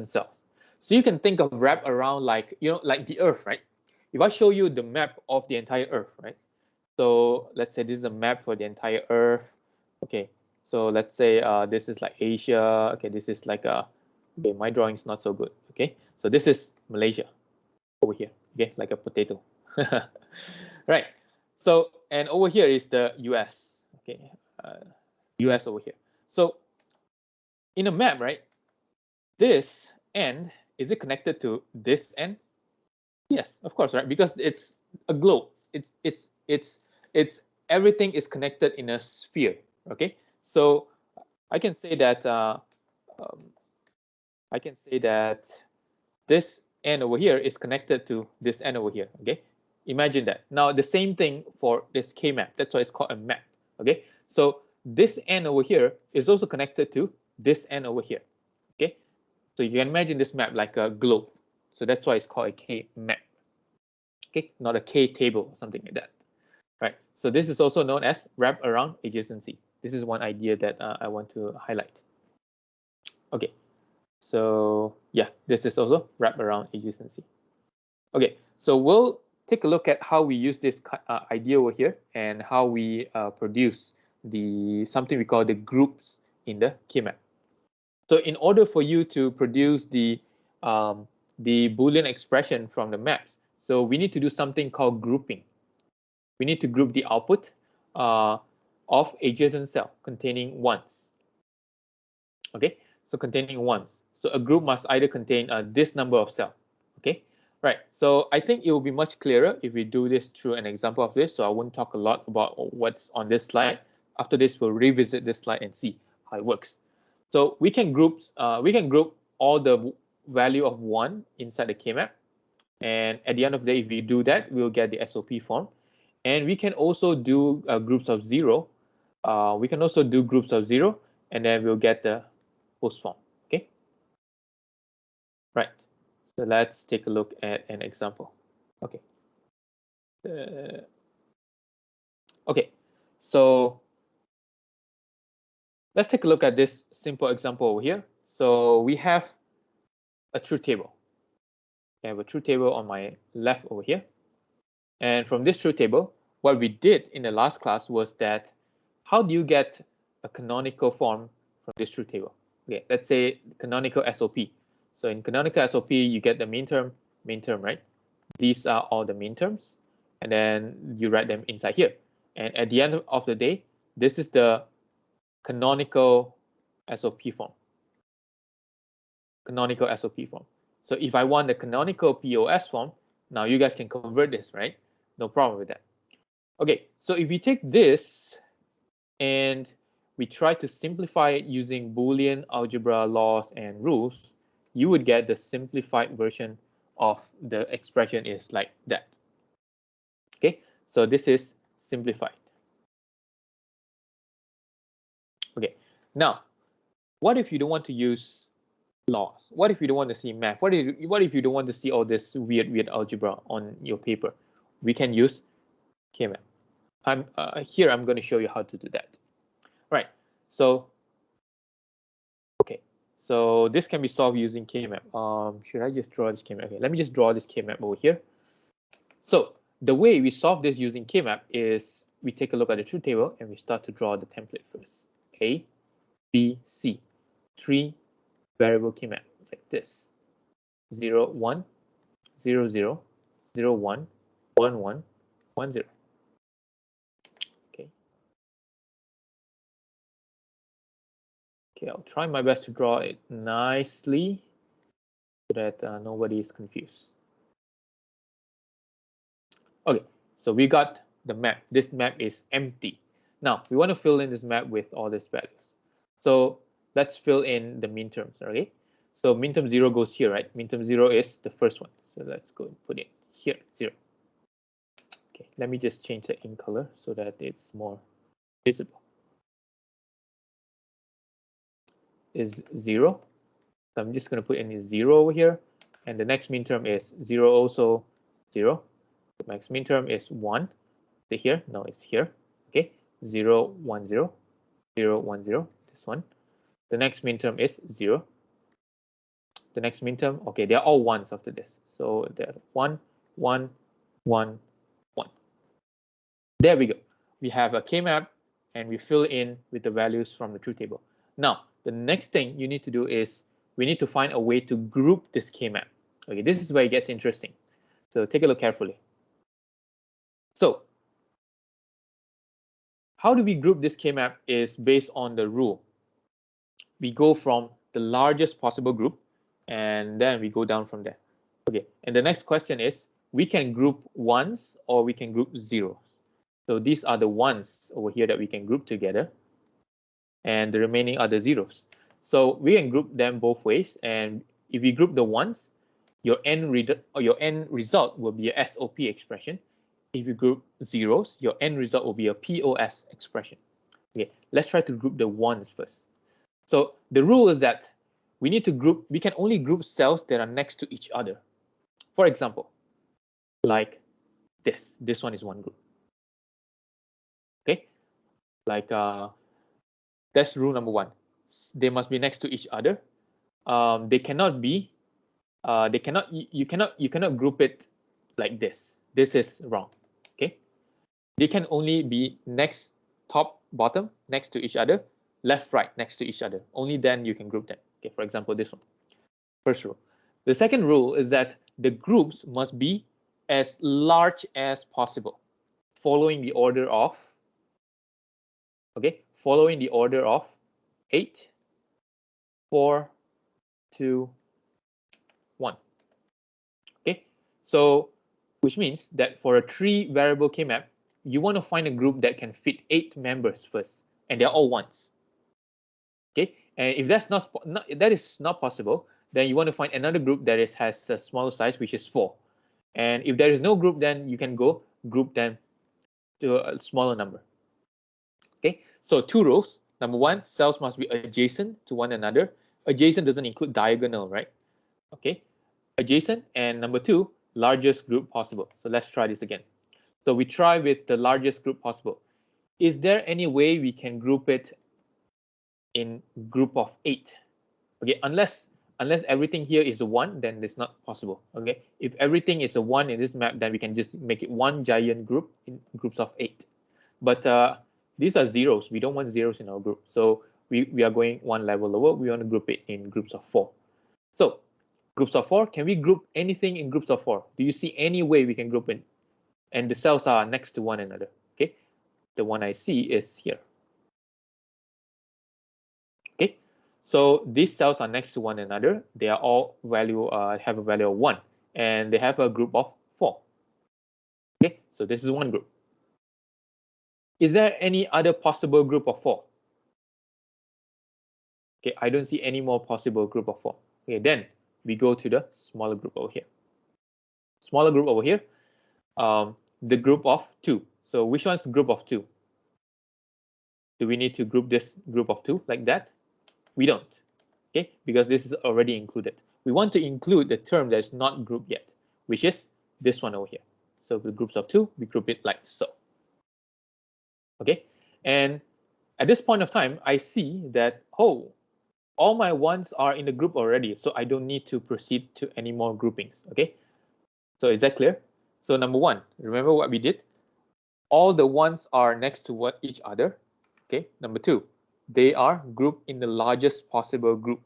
cells. So you can think of wrap around like, you know, like the Earth, right? If I show you the map of the entire Earth, right? So let's say this is a map for the entire Earth. Okay, so let's say this is like Asia. Okay, this is like okay, my drawing is not so good. Okay, so this is Malaysia over here. Okay, like a potato. Right. So and over here is the US. Okay, US over here. So in a map, right? This end, is it connected to this end? Yes, of course, right? Because it's a globe. It's everything is connected in a sphere. Okay, so I can say that this end over here is connected to this end over here. Okay, imagine that. Now the same thing for this K map. That's why it's called a map. Okay, so this end over here is also connected to this end over here. Okay, so you can imagine this map like a globe. So that's why it's called a K map. Okay, not a K table or something like that. Right. So this is also known as wrap around adjacency. This is one idea that I want to highlight. Okay. So yeah, this is also wrap around adjacency. Okay, so we'll take a look at how we use this idea over here and how we produce something we call the groups in the K-map. So in order for you to produce the Boolean expression from the maps, so we need to do something called grouping. We need to group the output of adjacent cell containing ones. Okay, so containing ones. So a group must either contain this number of cells. Okay, right. So I think it will be much clearer if we do this through an example of this. So I won't talk a lot about what's on this slide. After this, we'll revisit this slide and see how it works. So we can group all the value of 1 inside the K-map. And at the end of the day, if we do that, we'll get the SOP form. And we can also do groups of 0. We can also do groups of 0, and then we'll get the post form. Okay. Right. So let's take a look at an example. Okay. Okay. So let's take a look at this simple example over here. So we have a truth table. I have a truth table on my left over here. And from this truth table, what we did in the last class was that how do you get a canonical form from this truth table? Okay, let's say canonical SOP. So in canonical SOP, you get the main term, right? These are all the main terms, and then you write them inside here. And at the end of the day, this is the canonical SOP form. Canonical SOP form. So if I want the canonical POS form, now you guys can convert this, right? No problem with that. Okay, so if we take this and we try to simplify it using Boolean algebra laws and rules, you would get the simplified version of the expression is like that. Okay, so this is simplified. Okay, now, what if you don't want to use laws? What if you don't want to see math? What if you don't want to see all this weird algebra on your paper? We can use K-map. Here I'm going to show you how to do that. Right. So, okay. So this can be solved using K-map. Should I just draw this K-map? Okay, let me just draw this K-map over here. So the way we solve this using K-map is we take a look at the truth table and we start to draw the template first. A, B, C, 3 variable K-map like this. 0, 1, 0, 0, 0, 1, 1, 1, 1, 0. Okay. Okay, I'll try my best to draw it nicely so that nobody is confused. Okay, so we got the map. This map is empty. Now we want to fill in this map with all these values. So let's fill in the min terms. Okay, so min term 0 goes here, right? Min term 0 is the first one. So let's go and put it here, 0. Okay, let me just change the ink color so that it's more visible. Is 0. So I'm just going to put in 0 over here, and the next min term is 0 also 0. The next min term is 1. Is it here? No, it's here. Okay, 0, 1, 0, 0, 1, 0. This one. The next min term is 0. The next min term, okay, they're all ones after this. So there's 1, 1, 1, 1. There we go. We have a K-map and we fill in with the values from the truth table. Now, the next thing you need to do is we need to find a way to group this K-map. Okay, this is where it gets interesting. So take a look carefully. So how do we group this K-map is based on the rule. We go from the largest possible group and then we go down from there. Okay, and the next question is we can group ones or we can group zeros. So these are the ones over here that we can group together and the remaining are the zeros. So we can group them both ways, and if you group the ones, your end result will be a SOP expression. If you group zeros, your end result will be a POS expression. Okay, let's try to group the ones first. So the rule is that we can only group cells that are next to each other. For example, like this one is one group. Okay, like that's rule number 1. They must be next to each other. They cannot be. You cannot group it like this. This is wrong. Okay, they can only be next top, bottom next to each other, left, right next to each other. Only then you can group them. Okay, for example, this one. First rule. The second rule is that the groups must be as large as possible, following the order of, okay, following the order of 8, 4, 2, 1. Okay, so which means that for a 3-variable K-map, you want to find a group that can fit 8 members first, and they're all ones. Okay, and if that's that is not possible, then you want to find another group that has a smaller size, which is 4. And if there is no group, then you can go group them to a smaller number. Okay, so 2 rules. Number 1, cells must be adjacent to one another. Adjacent doesn't include diagonal, right? Okay, adjacent. And number 2, largest group possible. So let's try this again. So we try with the largest group possible. Is there any way we can group it in group of 8? Okay, unless everything here is a 1, then it's not possible. Okay, if everything is a 1 in this map, then we can just make it one giant group in groups of 8. But these are zeros. We don't want zeros in our group, so we are going one level lower. We want to group it in groups of 4. So groups of 4, can we group anything in groups of 4? Do you see any way we can group it? And the cells are next to one another. Okay, the one I see is here. Okay, so these cells are next to one another. They are all have a value of 1, and they have a group of 4. Okay, so this is one group. Is there any other possible group of 4? Okay, I don't see any more possible group of 4. Okay, then we go to the smaller group over here. Smaller group over here, the group of 2. So which one's group of 2? Do we need to group this group of 2 like that? We don't, okay, because this is already included. We want to include the term that is not grouped yet, which is this one over here. So the groups of 2, we group it like so. Okay, and at this point of time, I see that, oh, all my ones are in the group already, so I don't need to proceed to any more groupings. Okay, so is that clear? So number 1, remember what we did? All the ones are next to each other. Okay, number 2, they are grouped in the largest possible group.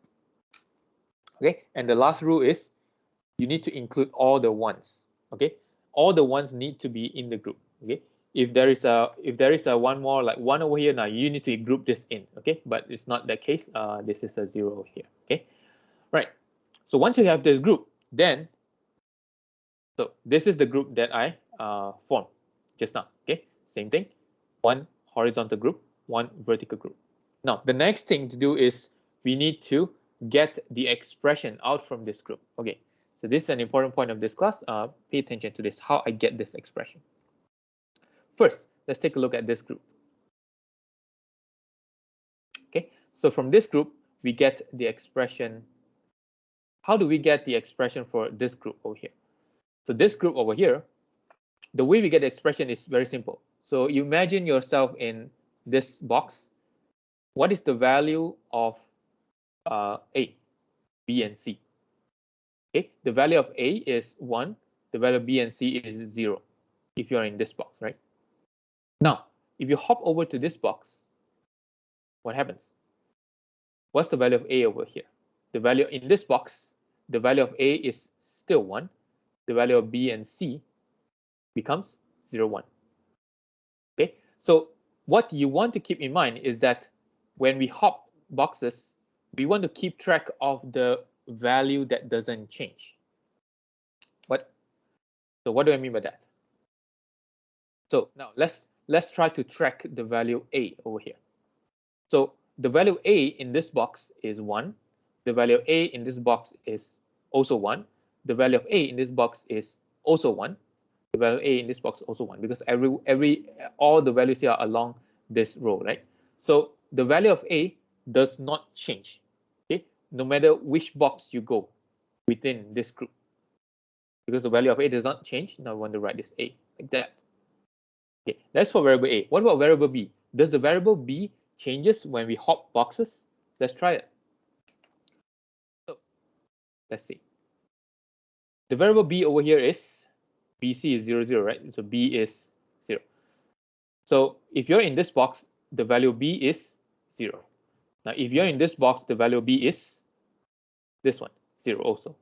Okay, and the last rule is you need to include all the ones. Okay, all the ones need to be in the group. Okay, if there is a one more, like 1 over here, now you need to group this in. Okay, but it's not that case. This is a 0 over here. Okay, right. So once you have this group, then so this is the group that I formed just now. Okay, same thing, one horizontal group, one vertical group. Now the next thing to do is we need to get the expression out from this group. Okay, so this is an important point of this class. Pay attention to this, how I get this expression. First, let's take a look at this group. Okay, so from this group, we get the expression. How do we get the expression for this group over here? So this group over here, the way we get the expression is very simple. So you imagine yourself in this box. What is the value of A, B, and C? Okay, the value of A is 1. The value of B and C is 0 if you're in this box, right? Now, if you hop over to this box, what happens? What's the value of A over here? The value in this box, the value of A is still 1. The value of B and C becomes 0, 1. Okay, so what you want to keep in mind is that when we hop boxes, we want to keep track of the value that doesn't change. So what do I mean by that? So now let's try to track the value A over here. So the value A in this box is 1. The value of A in this box is also 1. The value of A in this box is also 1. The value of A in this box is also 1, because all the values here are along this row, right? So the value of A does not change, okay, no matter which box you go within this group, because the value of A does not change. Now I want to write this A like that. Okay, that's for variable A. What about variable B? Does the variable B changes when we hop boxes? Let's try it. So let's see. The variable B over here is BC is 0, 0, right? So B is 0. So if you're in this box, the value b is 0. Now, if you're in this box, the value b is this one, 0 also.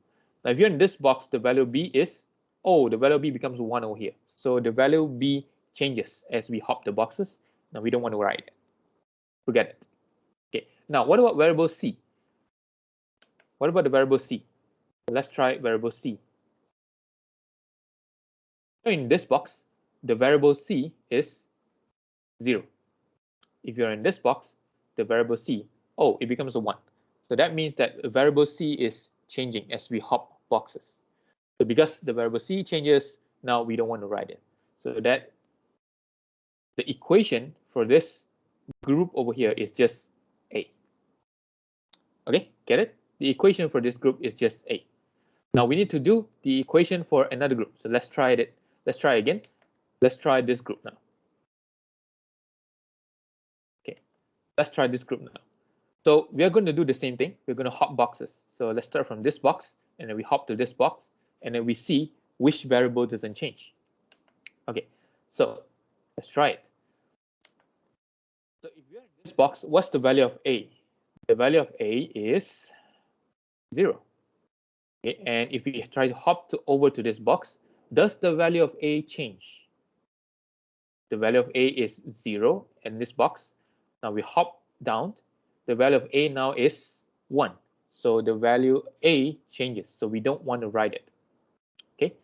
Now, if you're in this box, the value b is, oh, the value b becomes 1 over here. So the value b changes as we hop the boxes. Now, we don't want to write it. Forget it. Okay. Now, what about variable c? What about the variable c? Let's try variable c. In this box, the variable c is 0. If you're in this box, the variable c, oh, it becomes a 1. So that means that the variable c is changing as we hop boxes. So because the variable c changes, now we don't want to write it. So that the equation for this group over here is just a. Okay, get it? The equation for this group is just a. Now we need to do the equation for another group. So let's try it. Let's try again. Let's try this group now. Okay, let's try this group now. So we are going to do the same thing. We're going to hop boxes. So let's start from this box, and then we hop to this box, and then we see which variable doesn't change. Okay, so let's try it. So if you're in this box, what's the value of a? The value of a is 0. Okay, and if we try to hop over to this box, does the value of a change? The value of a is 0 in this box. Now we hop down. The value of a now is 1. So the value a changes. So we don't want to write it. Okay.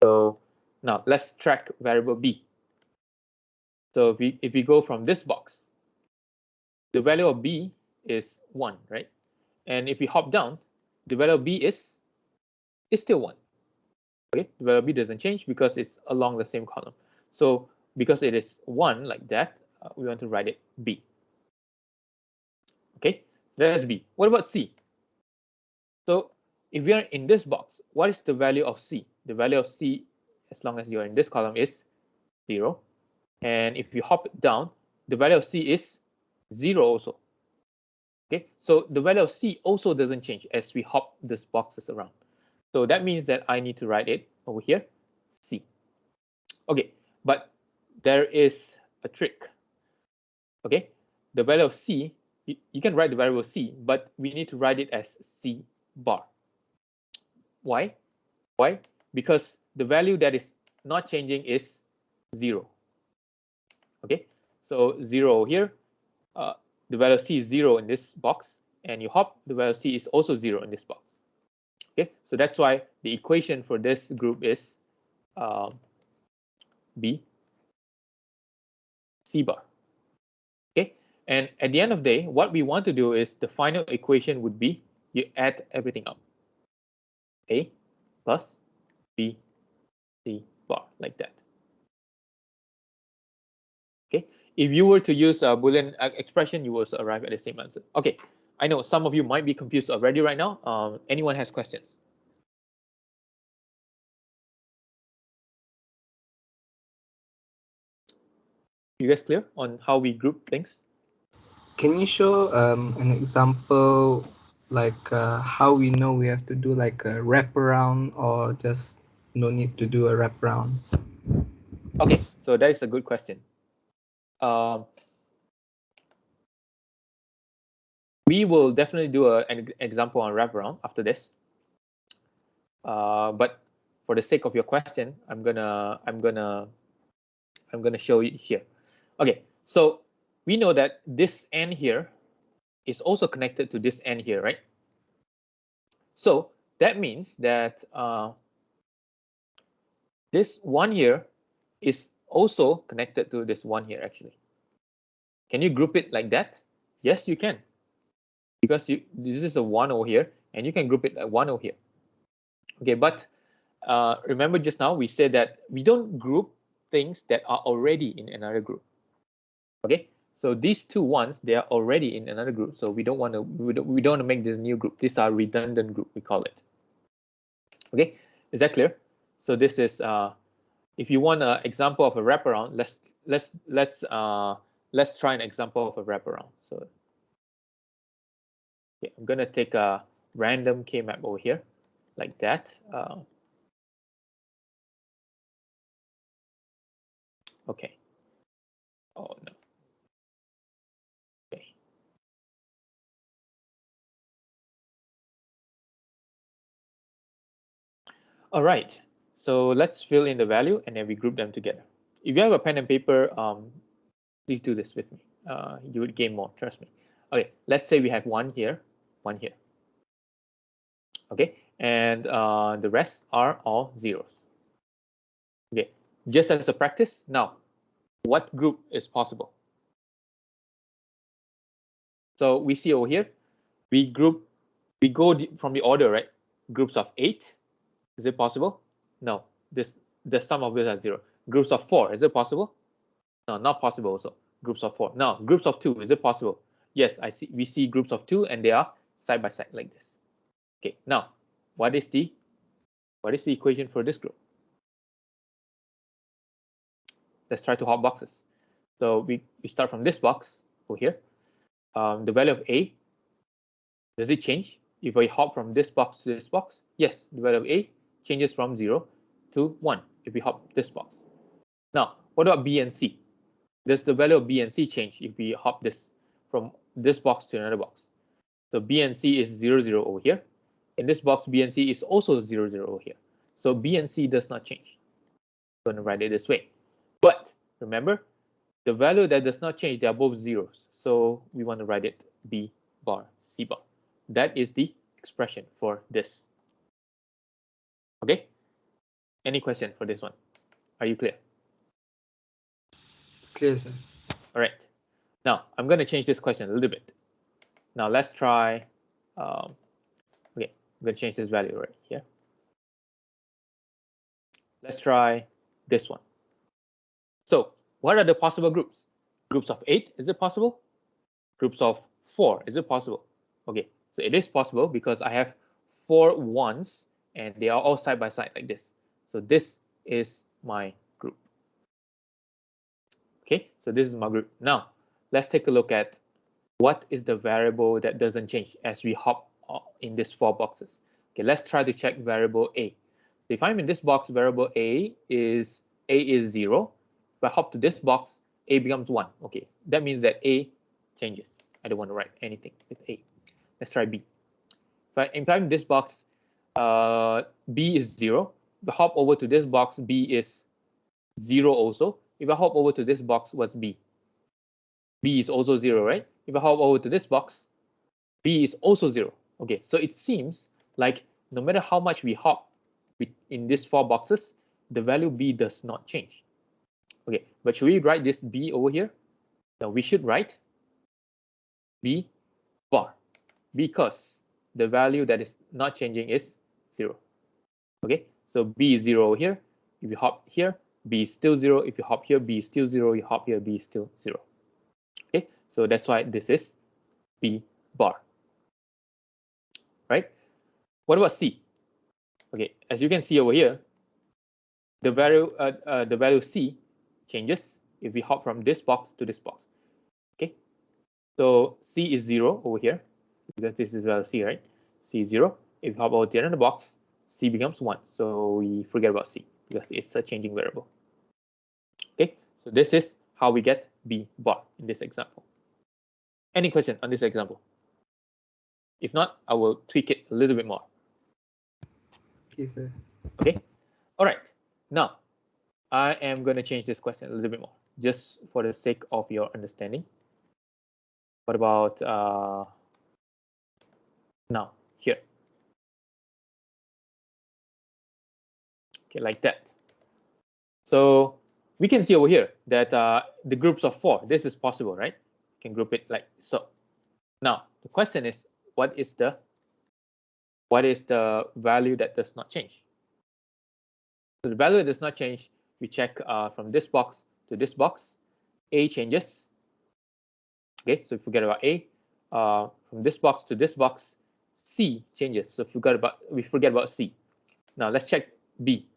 So now let's track variable b. So if we go from this box, the value of b is 1, right? And if we hop down, the value of b is still 1. Okay, the value of b doesn't change because it's along the same column. So because it is 1 like that, we want to write it b. Okay, that's b. What about c? So if we are in this box, what is the value of c? The value of c, as long as you're in this column, is 0. And if you hop down, the value of c is 0 also. Okay, so the value of c also doesn't change as we hop these boxes around. So that means that I need to write it over here, c. Okay, but there is a trick. Okay, the value of c, you can write the variable c, but we need to write it as c bar. Why? Why? Because the value that is not changing is 0. Okay, so 0 here, the value of c is 0 in this box, and you hop, the value of c is also 0 in this box. Okay, so that's why the equation for this group is b c bar. Okay, and at the end of the day, what we want to do is the final equation would be you add everything up. A plus b c bar, like that. Okay, if you were to use a Boolean expression, you will arrive at the same answer. Okay, I know some of you might be confused already right now. Anyone has questions? You guys clear on how we group things? Can you show an example, like how we know we have to do like a wraparound, or just no need to do a wraparound? Okay, so that is a good question. We will definitely do an example on wraparound after this. But for the sake of your question, I'm gonna show you here. Okay, so we know that this n here is also connected to this n here, right? So that means that this one here is also connected to this one here, actually. Can you group it like that? Yes, you can. Because this is a 1 over here, and you can group it like 1 over here. Okay, but remember just now we said that we don't group things that are already in another group. Okay, so these two ones, they are already in another group, so we don't want to make this new group. These are redundant group, we call it. Okay, is that clear? So this is if you want an example of a wraparound, let's try an example of a wraparound. So okay, I'm gonna take a random K-map over here, like that. Okay. Oh no. All right, so let's fill in the value and then we group them together. If you have a pen and paper, please do this with me. You would gain more, trust me. Okay, let's say we have one here, one here. Okay, and the rest are all zeros. Okay, just as a practice, now, what group is possible? So we see over here, we go from the order, right? Groups of 8, is it possible? No, the sum of these are 0. Groups of 4, is it possible? No, not possible also. Groups of 4. Now, groups of 2, is it possible? Yes, we see groups of 2 and they are side by side like this. Okay, now, what is the equation for this group? Let's try to hop boxes. So we start from this box over here. The value of A, does it change if I hop from this box to this box? Yes, the value of A changes from 0 to 1 if we hop this box. Now, what about B and C? Does the value of B and C change if we hop this from this box to another box? So B and C is 0, 0 over here. In this box, B and C is also 0, 0 over here. So B and C does not change. I'm going to write it this way. But remember, the value that does not change, they are both zeros. So we want to write it B bar, C bar. That is the expression for this. Okay? Any question for this one? Are you clear? Clear, sir. All right. Now, I'm going to change this question a little bit. Now, let's try, okay, I'm going to change this value right here. Let's try this one. So, what are the possible groups? Groups of 8, is it possible? Groups of 4, is it possible? Okay, so it is possible because I have 4 ones and they are all side by side like this. So this is my group. Okay, so this is my group. Now, let's take a look at what is the variable that doesn't change as we hop in these 4 boxes. Okay, let's try to check variable A. If I'm in this box, variable A is 0. If I hop to this box, A becomes 1. Okay, that means that A changes. I don't want to write anything with A. Let's try B. If I'm in this box, B is 0. If I hop over to this box, B is 0 also. If I hop over to this box, what's B? B is also 0, right? If I hop over to this box, B is also 0. Okay, so it seems like no matter how much we hop in these 4 boxes, the value B does not change. Okay, but should we write this B over here? Now we should write B bar because the value that is not changing is 0. Okay, so B is 0 over here. If you hop here, B is still 0. If you hop here, B is still 0. You hop here, B is still 0. Okay, so that's why this is B bar. Right? What about C? Okay, as you can see over here, the value C changes if we hop from this box to this box. Okay, so C is 0 over here because this is value C, right? C is 0. If you hop over to another box, C becomes 1. So we forget about C because it's a changing variable. Okay, so this is how we get B bar in this example. Any question on this example? If not, I will tweak it a little bit more. Okay, sir. Okay, all right. Now, I am going to change this question a little bit more, just for the sake of your understanding. What about now, here? Okay, like that. So we can see over here that the groups of 4, this is possible, right? You can group it like so. Now, the question is, what is the value that does not change? So the value that does not change, we check from this box to this box. A changes. Okay, so forget about A. From this box to this box, C changes. So we forget about C. Now let's check B.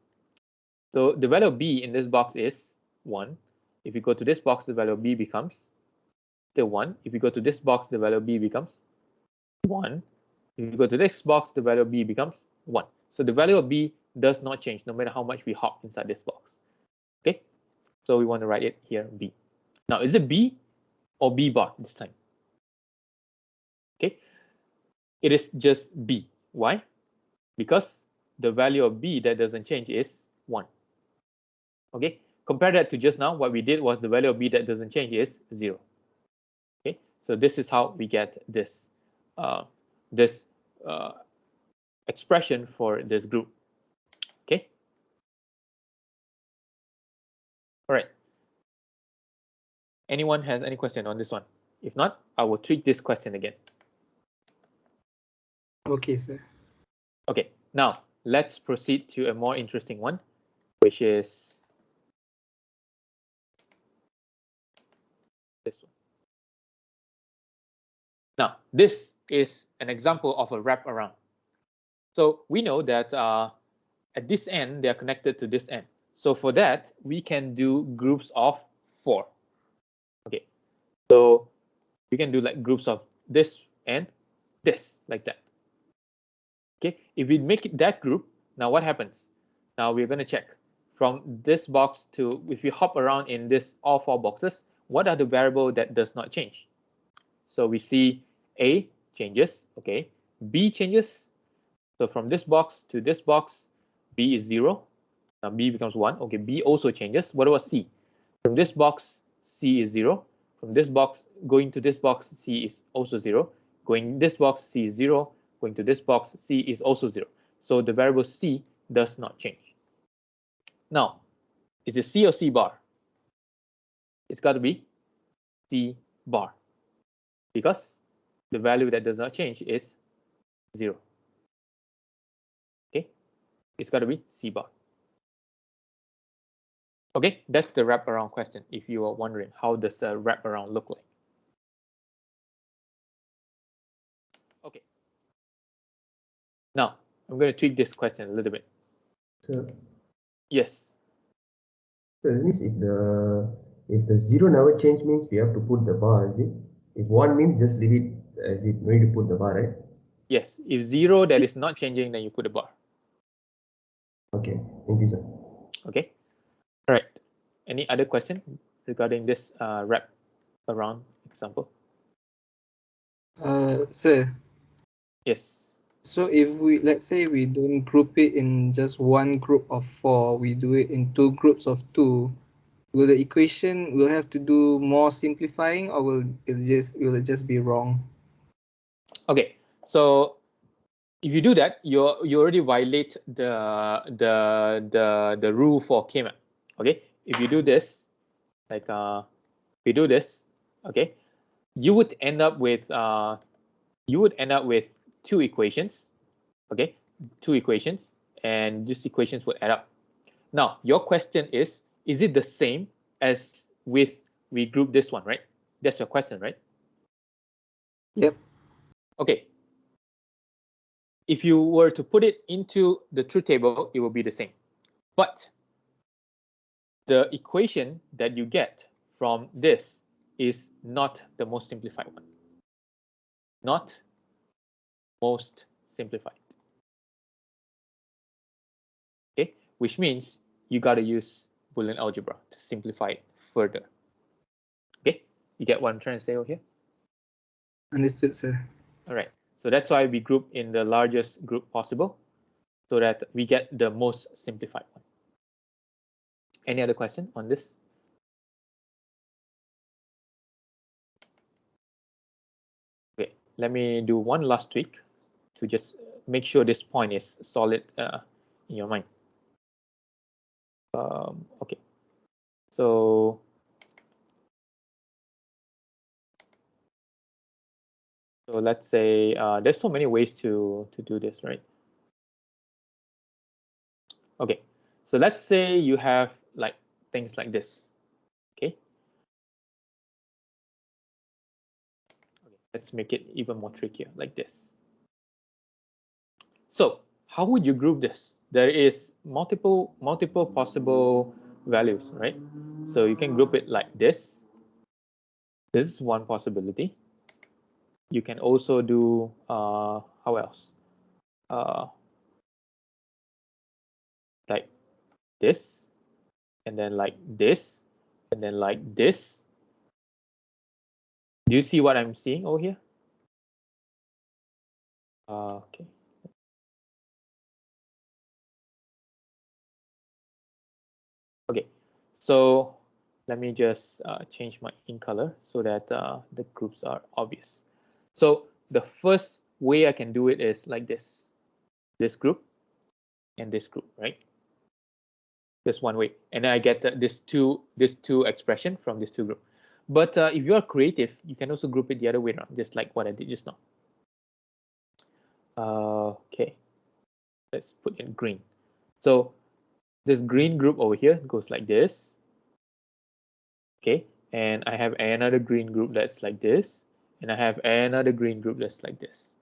So the value of B in this box is 1. If you go to this box, the value of B becomes still 1. If you go to this box, the value of B becomes 1. If you go to this box, the value of B becomes 1. So the value of B does not change no matter how much we hop inside this box. Okay, so we want to write it here B. Now, is it B or B bar this time? Okay, it is just B. Why? Because the value of b that doesn't change is 1. Okay, compare that to just now. What we did was the value of b that doesn't change is 0. Okay, so this is how we get this expression for this group. Okay. All right. Anyone has any question on this one? If not, I will tweak this question again. Okay, sir. Okay, now let's proceed to a more interesting one, which is this one. Now, this is an example of a wraparound. So we know that at this end, they are connected to this end. So for that, we can do groups of 4. Okay, so we can do like groups of this and this, like that. Okay, if we make it that group, now what happens? Now we're going to check from this box to, if we hop around in this all 4 boxes, what are the variable that does not change? So we see A changes, okay, B changes. So from this box to this box, B is 0. Now B becomes 1. Okay, B also changes. What about C? From this box, C is 0. From this box, going to this box, C is also 0. Going this box, C is 0. Going to this box, C is also 0. So the variable C does not change. Now, is it C or C bar? It's got to be C bar, because the value that does not change is 0. Okay, it's got to be C bar. Okay, that's the wraparound question. If you are wondering, how does a wraparound look like? Okay. Now, I'm going to tweak this question a little bit. So, Yes. so it means if the 0 never change means we have to put the bar, is it? If 1 means just leave it as it, no need to put the bar, right? Yes. If 0 that is not changing, then you put a bar. Okay, thank you, sir. Okay. All right. Any other question regarding this wrap around example? Sir, Yes. so if let's say we don't group it in just one group of 4, we do it in 2 groups of 2, will the equation will have to do more simplifying, or will it just be wrong? Okay. So if you do that, you already violate the rule for K-map. Okay. If you do this, like if you do this, okay, you would end up with 2 equations. Okay, 2 equations, and these equations would add up. Now, your question is it the same as with we group this one, right? That's your question, right? Yep. Okay. If you were to put it into the truth table, it will be the same. But the equation that you get from this is not the most simplified one. Not most simplified. Okay, which means you got to use Boolean algebra to simplify it further. Okay, you get what I'm trying to say over here? Understood, sir. All right, so that's why we group in the largest group possible, so that we get the most simplified one. Any other question on this? Okay, let me do one last tweak to just make sure this point is solid in your mind. Okay, so let's say there's so many ways to do this, right? Okay, so let's say you have like things like this. Okay, let's make it even more trickier, like this. So how would you group this? There is multiple possible values, right? So you can group it like this. This is one possibility. You can also do how else? Like this, and then like this, and then like this. Do you see what I'm seeing over here? Okay. Okay, so let me just change my ink color so that the groups are obvious. So the first way I can do it is like this group and this group, right? This one way, and then I get this two expression from this two group. But if you are creative, you can also group it the other way around, just like what I did just now. Okay, let's put in green. So this green group over here goes like this. Okay, and I have another green group that's like this, and I have another green group that's like this.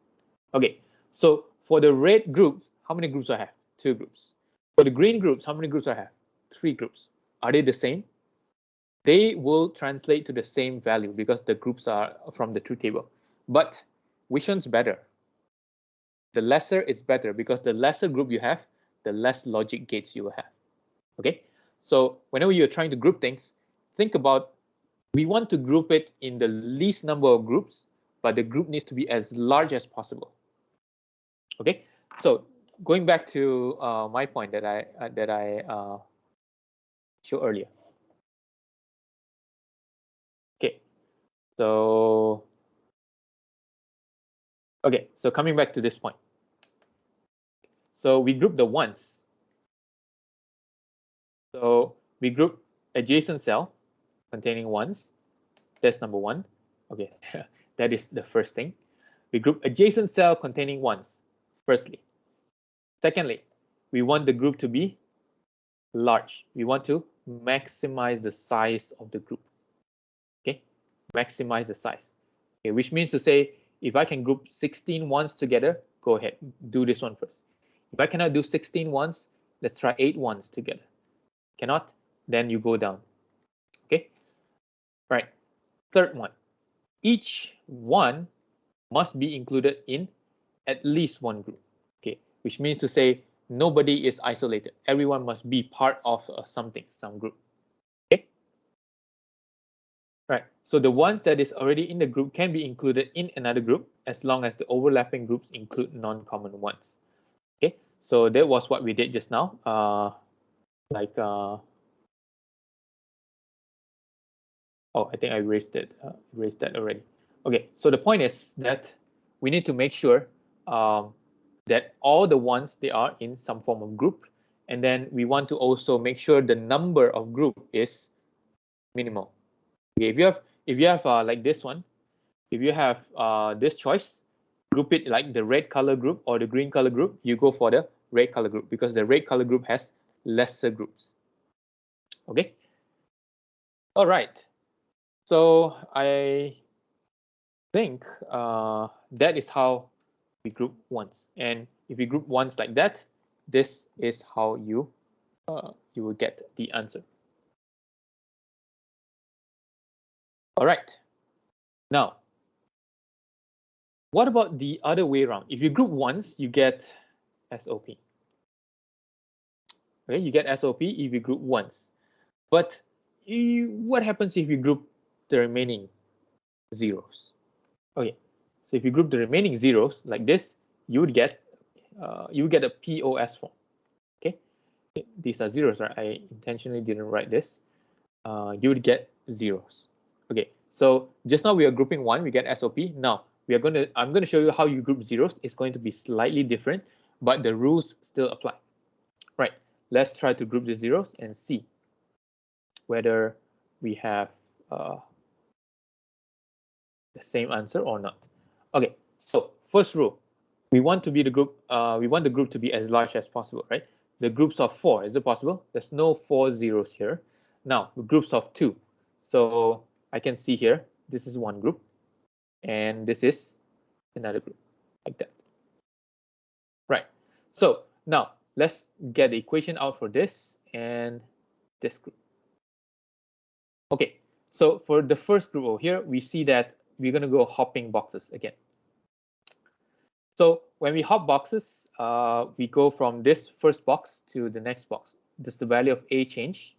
Okay, so for the red groups, how many groups I have? 2 groups. For the green groups, how many groups I have? 3 groups. Are they the same? They will translate to the same value because the groups are from the truth table. But which one's better? The lesser is better because the lesser group you have, the less logic gates you will have. Okay, so whenever you're trying to group things, think about, we want to group it in the least number of groups, but the group needs to be as large as possible. Okay, so going back to my point that I showed earlier. Okay, so coming back to this point. So we group the ones. So we group adjacent cell containing ones. That's number 1. Okay, that is the first thing. We group adjacent cell containing ones, firstly. Secondly, we want the group to be large. We want to maximize the size of the group. Okay, maximize the size. Okay, which means to say, if I can group 16 ones together, go ahead, do this one first. If I cannot do 16 ones, let's try 8 ones together. Cannot, then you go down. Okay, right. Third one, each one must be included in at least one group. Okay, which means to say nobody is isolated. Everyone must be part of something, some group. Okay, right. So the ones that is already in the group can be included in another group as long as the overlapping groups include non-common ones. Okay, so that was what we did just now. Oh, I think I erased that already. Okay, so the point is that we need to make sure that all the ones they are in some form of group, and then we want to also make sure the number of group is minimal. Okay, if you have like this one, if you have this choice, group it like the red color group or the green color group, you go for the red color group because the red color group has lesser groups. Okay. All right. So I think that is how we group ones. And if you group ones like that, this is how you will get the answer. All right. Now, what about the other way around? If you group ones, you get SOP. Okay, you get SOP if you group ones. But what happens if you group the remaining zeros? Okay, so if you group the remaining zeros like this, you would get a POS form. Okay, these are zeros, right? I intentionally didn't write this. You would get zeros. Okay, so just now we are grouping 1, we get SOP. Now I'm gonna show you how you group zeros. It's going to be slightly different, but the rules still apply. Right, let's try to group the zeros and see whether we have the same answer or not. Okay, so first rule, we want the group to be as large as possible, right? The groups of 4, is it possible? There's no 4 zeros here. Now, the groups of 2. So I can see here, this is one group, and this is another group, like that. Right, so now let's get the equation out for this and this group. Okay, so for the first group over here, we see that we're going to go hopping boxes again. So when we hop boxes, we go from this first box to the next box. Does the value of A change?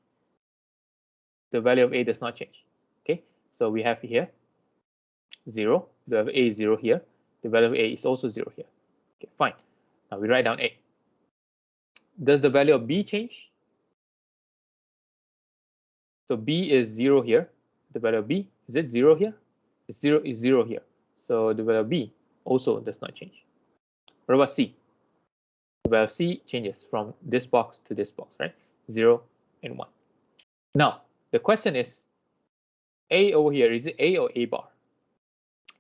The value of A does not change. Okay, so we have here 0. The value of A is 0 here. The value of A is also 0 here. Okay, fine. Now we write down A. Does the value of B change? So B is 0 here. The value of B, is it 0 here? It's 0 is 0 here. So the value of B also does not change. What about C? The value of C changes from this box to this box, right? 0 and 1. Now, the question is, A over here, is it A or A bar?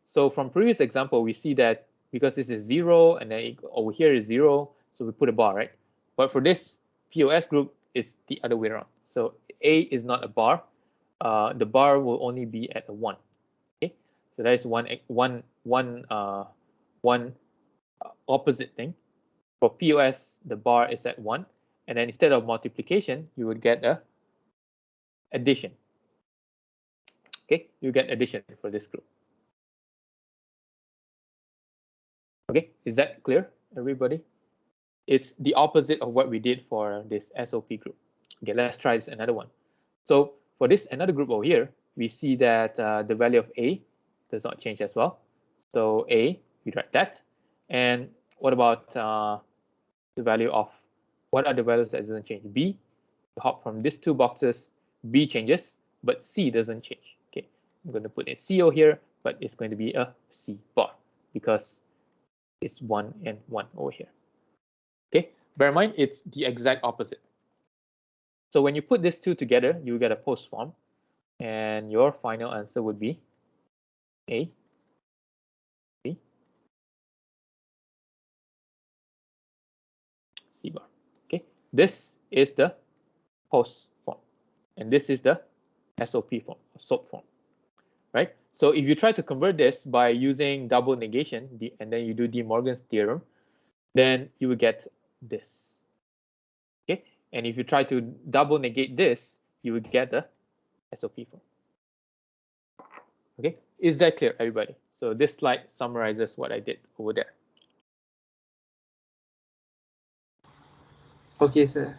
So from previous example, we see that because this is 0 and then over here is 0, so we put a bar, right? But for this POS group, it's the other way around. So A is not a bar. The bar will only be at a 1. Okay, so that is one opposite thing. For POS, the bar is at 1, and then instead of multiplication, you would get a addition. Okay, you get addition for this group. Okay, is that clear, everybody? It's the opposite of what we did for this SOP group. Okay, let's try this another one. So for this another group over here, we see that the value of A does not change as well. So A, we write that. And what about the value of, what are the values that doesn't change? B, you hop from these two boxes, B changes, but C doesn't change. Okay, I'm going to put a CO here, but it's going to be a C bar because it's 1 and 1 over here. Okay, bear in mind it's the exact opposite. So when you put these two together, you get a post form, and your final answer would be A, B, C bar. Okay, this is the post form, and this is the SOP form, SOP form, right? So if you try to convert this by using double negation, and then you do De Morgan's theorem, then you will get this. Okay, and if you try to double negate this, you would get the SOP form. Okay, is that clear, everybody? So this slide summarizes what I did over there. Okay, sir.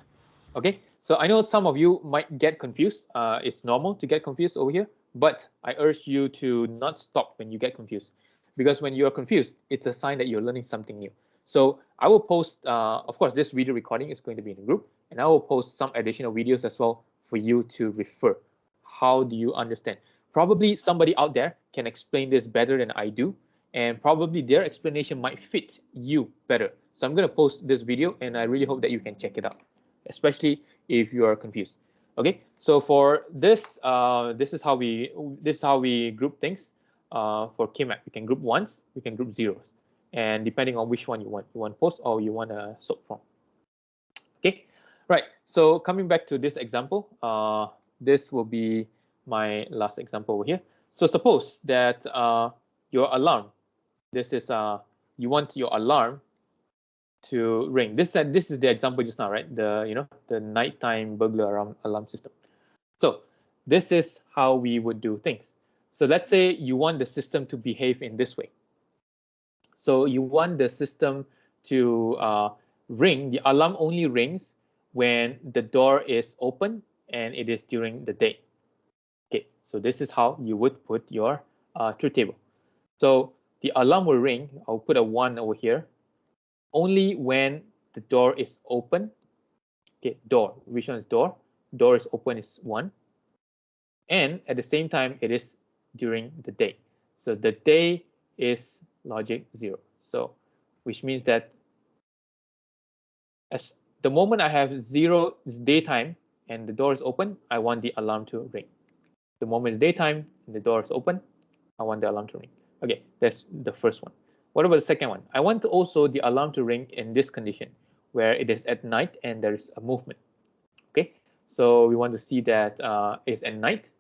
Okay, so I know some of you might get confused. It's normal to get confused over here, but I urge you to not stop when you get confused, because when you are confused, it's a sign that you're learning something new. So I will post, of course, this video recording is going to be in a group, and I will post some additional videos as well for you to refer. How do you understand? Probably somebody out there can explain this better than I do, and probably their explanation might fit you better. So I'm going to post this video, and I really hope that you can check it out, especially if you are confused. Okay, so for this, this is how we group things. For KMAP, we can group ones, we can group zeros, and depending on which one you want post or you want a SOP form. Okay, right. So coming back to this example, this will be my last example over here. So suppose that your alarm, this is you want your alarm to ring. This is the example just now, right? The nighttime burglar alarm system. So this is how we would do things. So let's say you want the system to behave in this way. So you want the system to ring. The alarm only rings when the door is open and it is during the day. Okay, so this is how you would put your truth table. So the alarm will ring. I'll put a 1 over here only when the door is open. Okay, door. Which one is door? Door is open is 1. And at the same time, it is during the day. So the day is logic 0. So which means that as the moment I have 0 is daytime and the door is open, I want the alarm to ring. The moment it's daytime and the door is open, I want the alarm to ring. Okay, that's the first one. What about the second one? I want also the alarm to ring in this condition where it is at night and there is a movement. Okay, so we want to see that it's at night.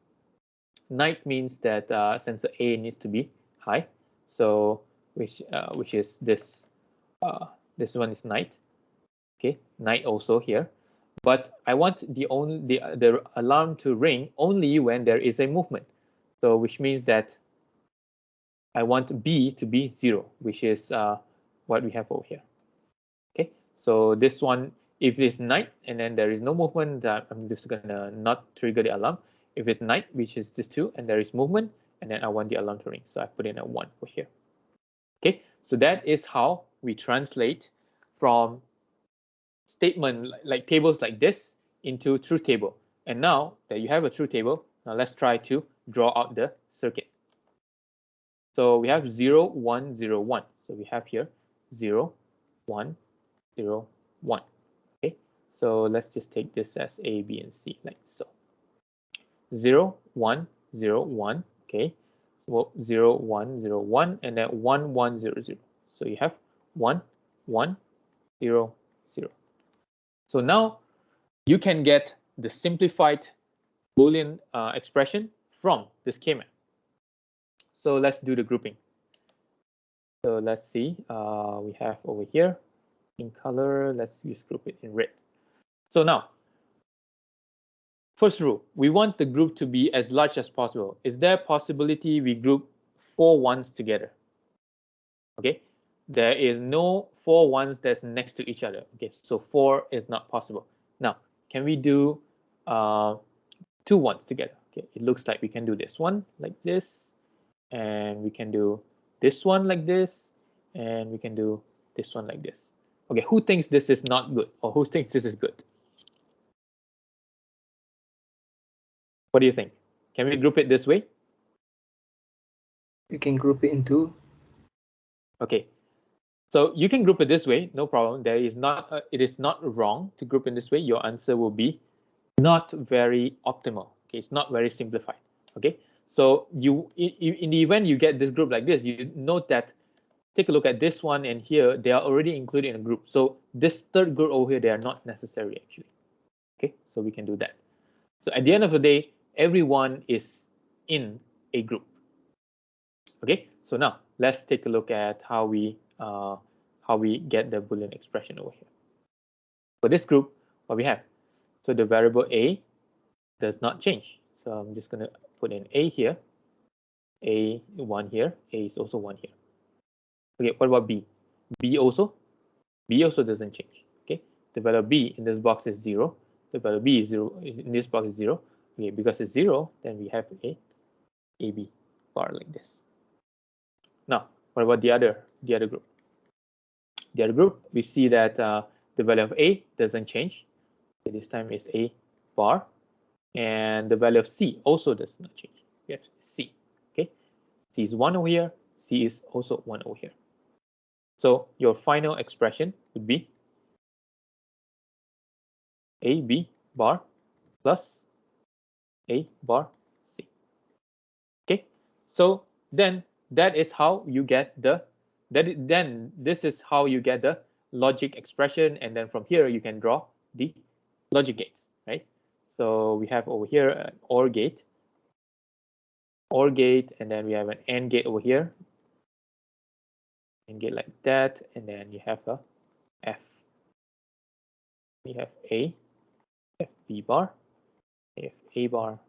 Night means that sensor A needs to be high. So which is this. This one is night. Okay, night also here. But I want the alarm to ring only when there is a movement. So which means that I want B to be 0, which is what we have over here. Okay, so this one, if it's night and then there is no movement, I'm just gonna not trigger the alarm. If it's night, which is this 2, and there is movement, and then I want the alarm to ring, so I put in a 1 over here. Okay, so that is how we translate from statement like tables like this into truth table. And now that you have a truth table, now let's try to draw out the circuit. So we have 0, 1, 0, 1. So we have here 0, 1, 0, 1. Okay, so let's just take this as A, B, and C like so. 0, 1, 0, 1. Okay, well, 0, 1, 0, 1, and then 1, 1, 0, 0. So you have 1, 1, 0, 0. So now you can get the simplified Boolean expression from this K-map. So let's do the grouping. So let's see, we have over here in color, let's just group it in red. So now, first rule, we want the group to be as large as possible. Is there a possibility we group 4 ones together? Okay, there is no 4 ones that's next to each other. Okay, so 4 is not possible. Now, can we do 2 ones together? Okay, it looks like we can do this one like this, and we can do this one like this, and we can do this one like this. Okay, who thinks this is not good, or who thinks this is good? What do you think? Can we group it this way? You can group it into. Okay, so you can group it this way, no problem. There is not, it is not wrong to group in this way. Your answer will be not very optimal. Okay, it's not very simplified. Okay, so you in the event you get this group like this, you note that, take a look at this one and here, they are already included in a group. So this third group over here, they are not necessary actually. Okay, so we can do that. So at the end of the day, everyone is in a group. Okay, so now let's take a look at how we get the Boolean expression over here. For this group, what we have, so the variable a does not change. So I'm just going to put in a here, a 1 here, a is also 1 here. Okay, what about b? B also doesn't change. Okay, the value of b in this box is 0. The value of b is 0 in this box is 0. Okay, because it's 0, then we have a AB bar like this. Now, what about the other group? The other group, we see that the value of a doesn't change. Okay, this time is a bar, and the value of c also does not change. We have c. Okay, c is 1 over here. C is also 1 over here. So your final expression would be AB bar plus A bar C. Okay, so then that is how you get the this is how you get the logic expression, and then from here you can draw the logic gates, right? So we have over here an OR gate, and then we have an AND gate over here, and get like that, and then you have a F. You have A, F B bar, F A bar,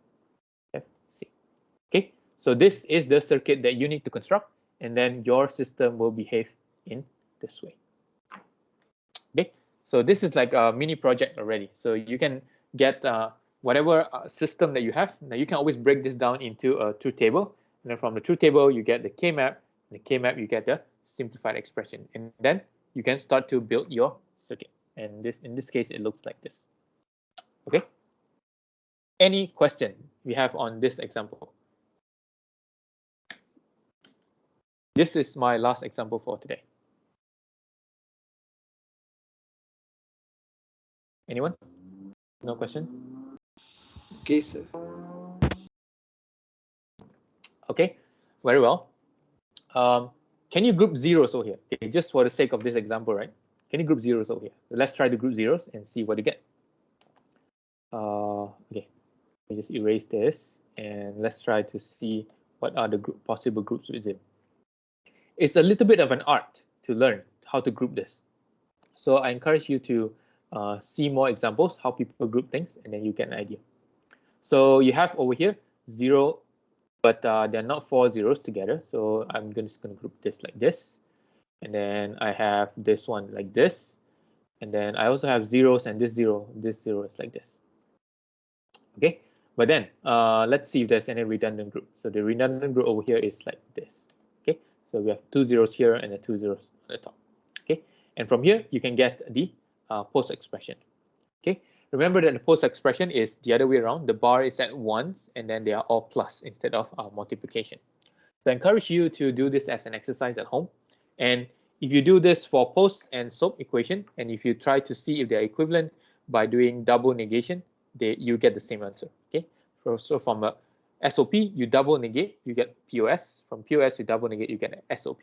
F C. Okay, so this is the circuit that you need to construct, and then your system will behave in this way. Okay, so this is like a mini project already. So you can get whatever system that you have. Now you can always break this down into a truth table, and then from the truth table you get the K-map, and the K-map you get the simplified expression, and then you can start to build your circuit. And this, in this case, it looks like this. Okay. Any question we have on this example? This is my last example for today. Anyone? No question? Okay, sir. Okay, very well. Can you group zeros over here? Okay, just for the sake of this example, right? Can you group zeros over here? Let's try to group zeros and see what you get. Okay, let me just erase this, and let's try to see what are the possible groups within. It's a little bit of an art to learn how to group this. So I encourage you to see more examples, how people group things, and then you get an idea. So you have over here 0, but they're not 4 zeros together. So I'm just going to group this like this. And then I have this one like this. And then I also have zeros, and this zero is like this. Okay, but then let's see if there's any redundant group. So the redundant group over here is like this. Okay, so we have 2 zeros here and the 2 zeros on the top. Okay, and from here you can get the post expression. Okay, Remember that the post expression is the other way around. The bar is at ones and then they are all plus instead of multiplication. So I encourage you to do this as an exercise at home. And if you do this for post and SOAP equation, and if you try to see if they're equivalent by doing double negation, you get the same answer. Okay. So from a SOP, you double negate, you get POS. From POS, you double negate, you get an SOP.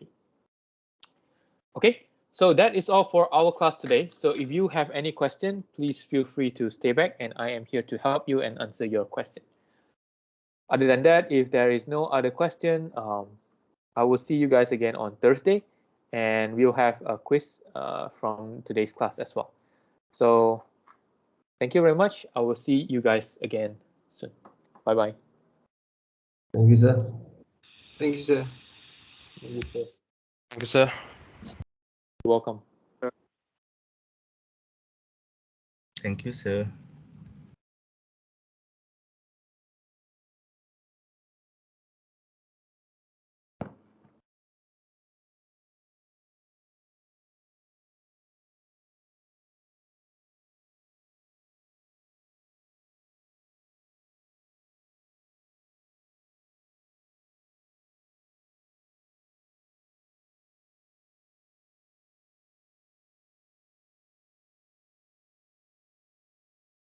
Okay. So that is all for our class today. So if you have any question, please feel free to stay back and I am here to help you and answer your question. Other than that, if there is no other question, I will see you guys again on Thursday and we'll have a quiz from today's class as well. So thank you very much. I will see you guys again soon. Bye-bye. Thank you, sir. Thank you, sir. Thank you, sir. Thank you, sir. You're welcome. Thank you, sir.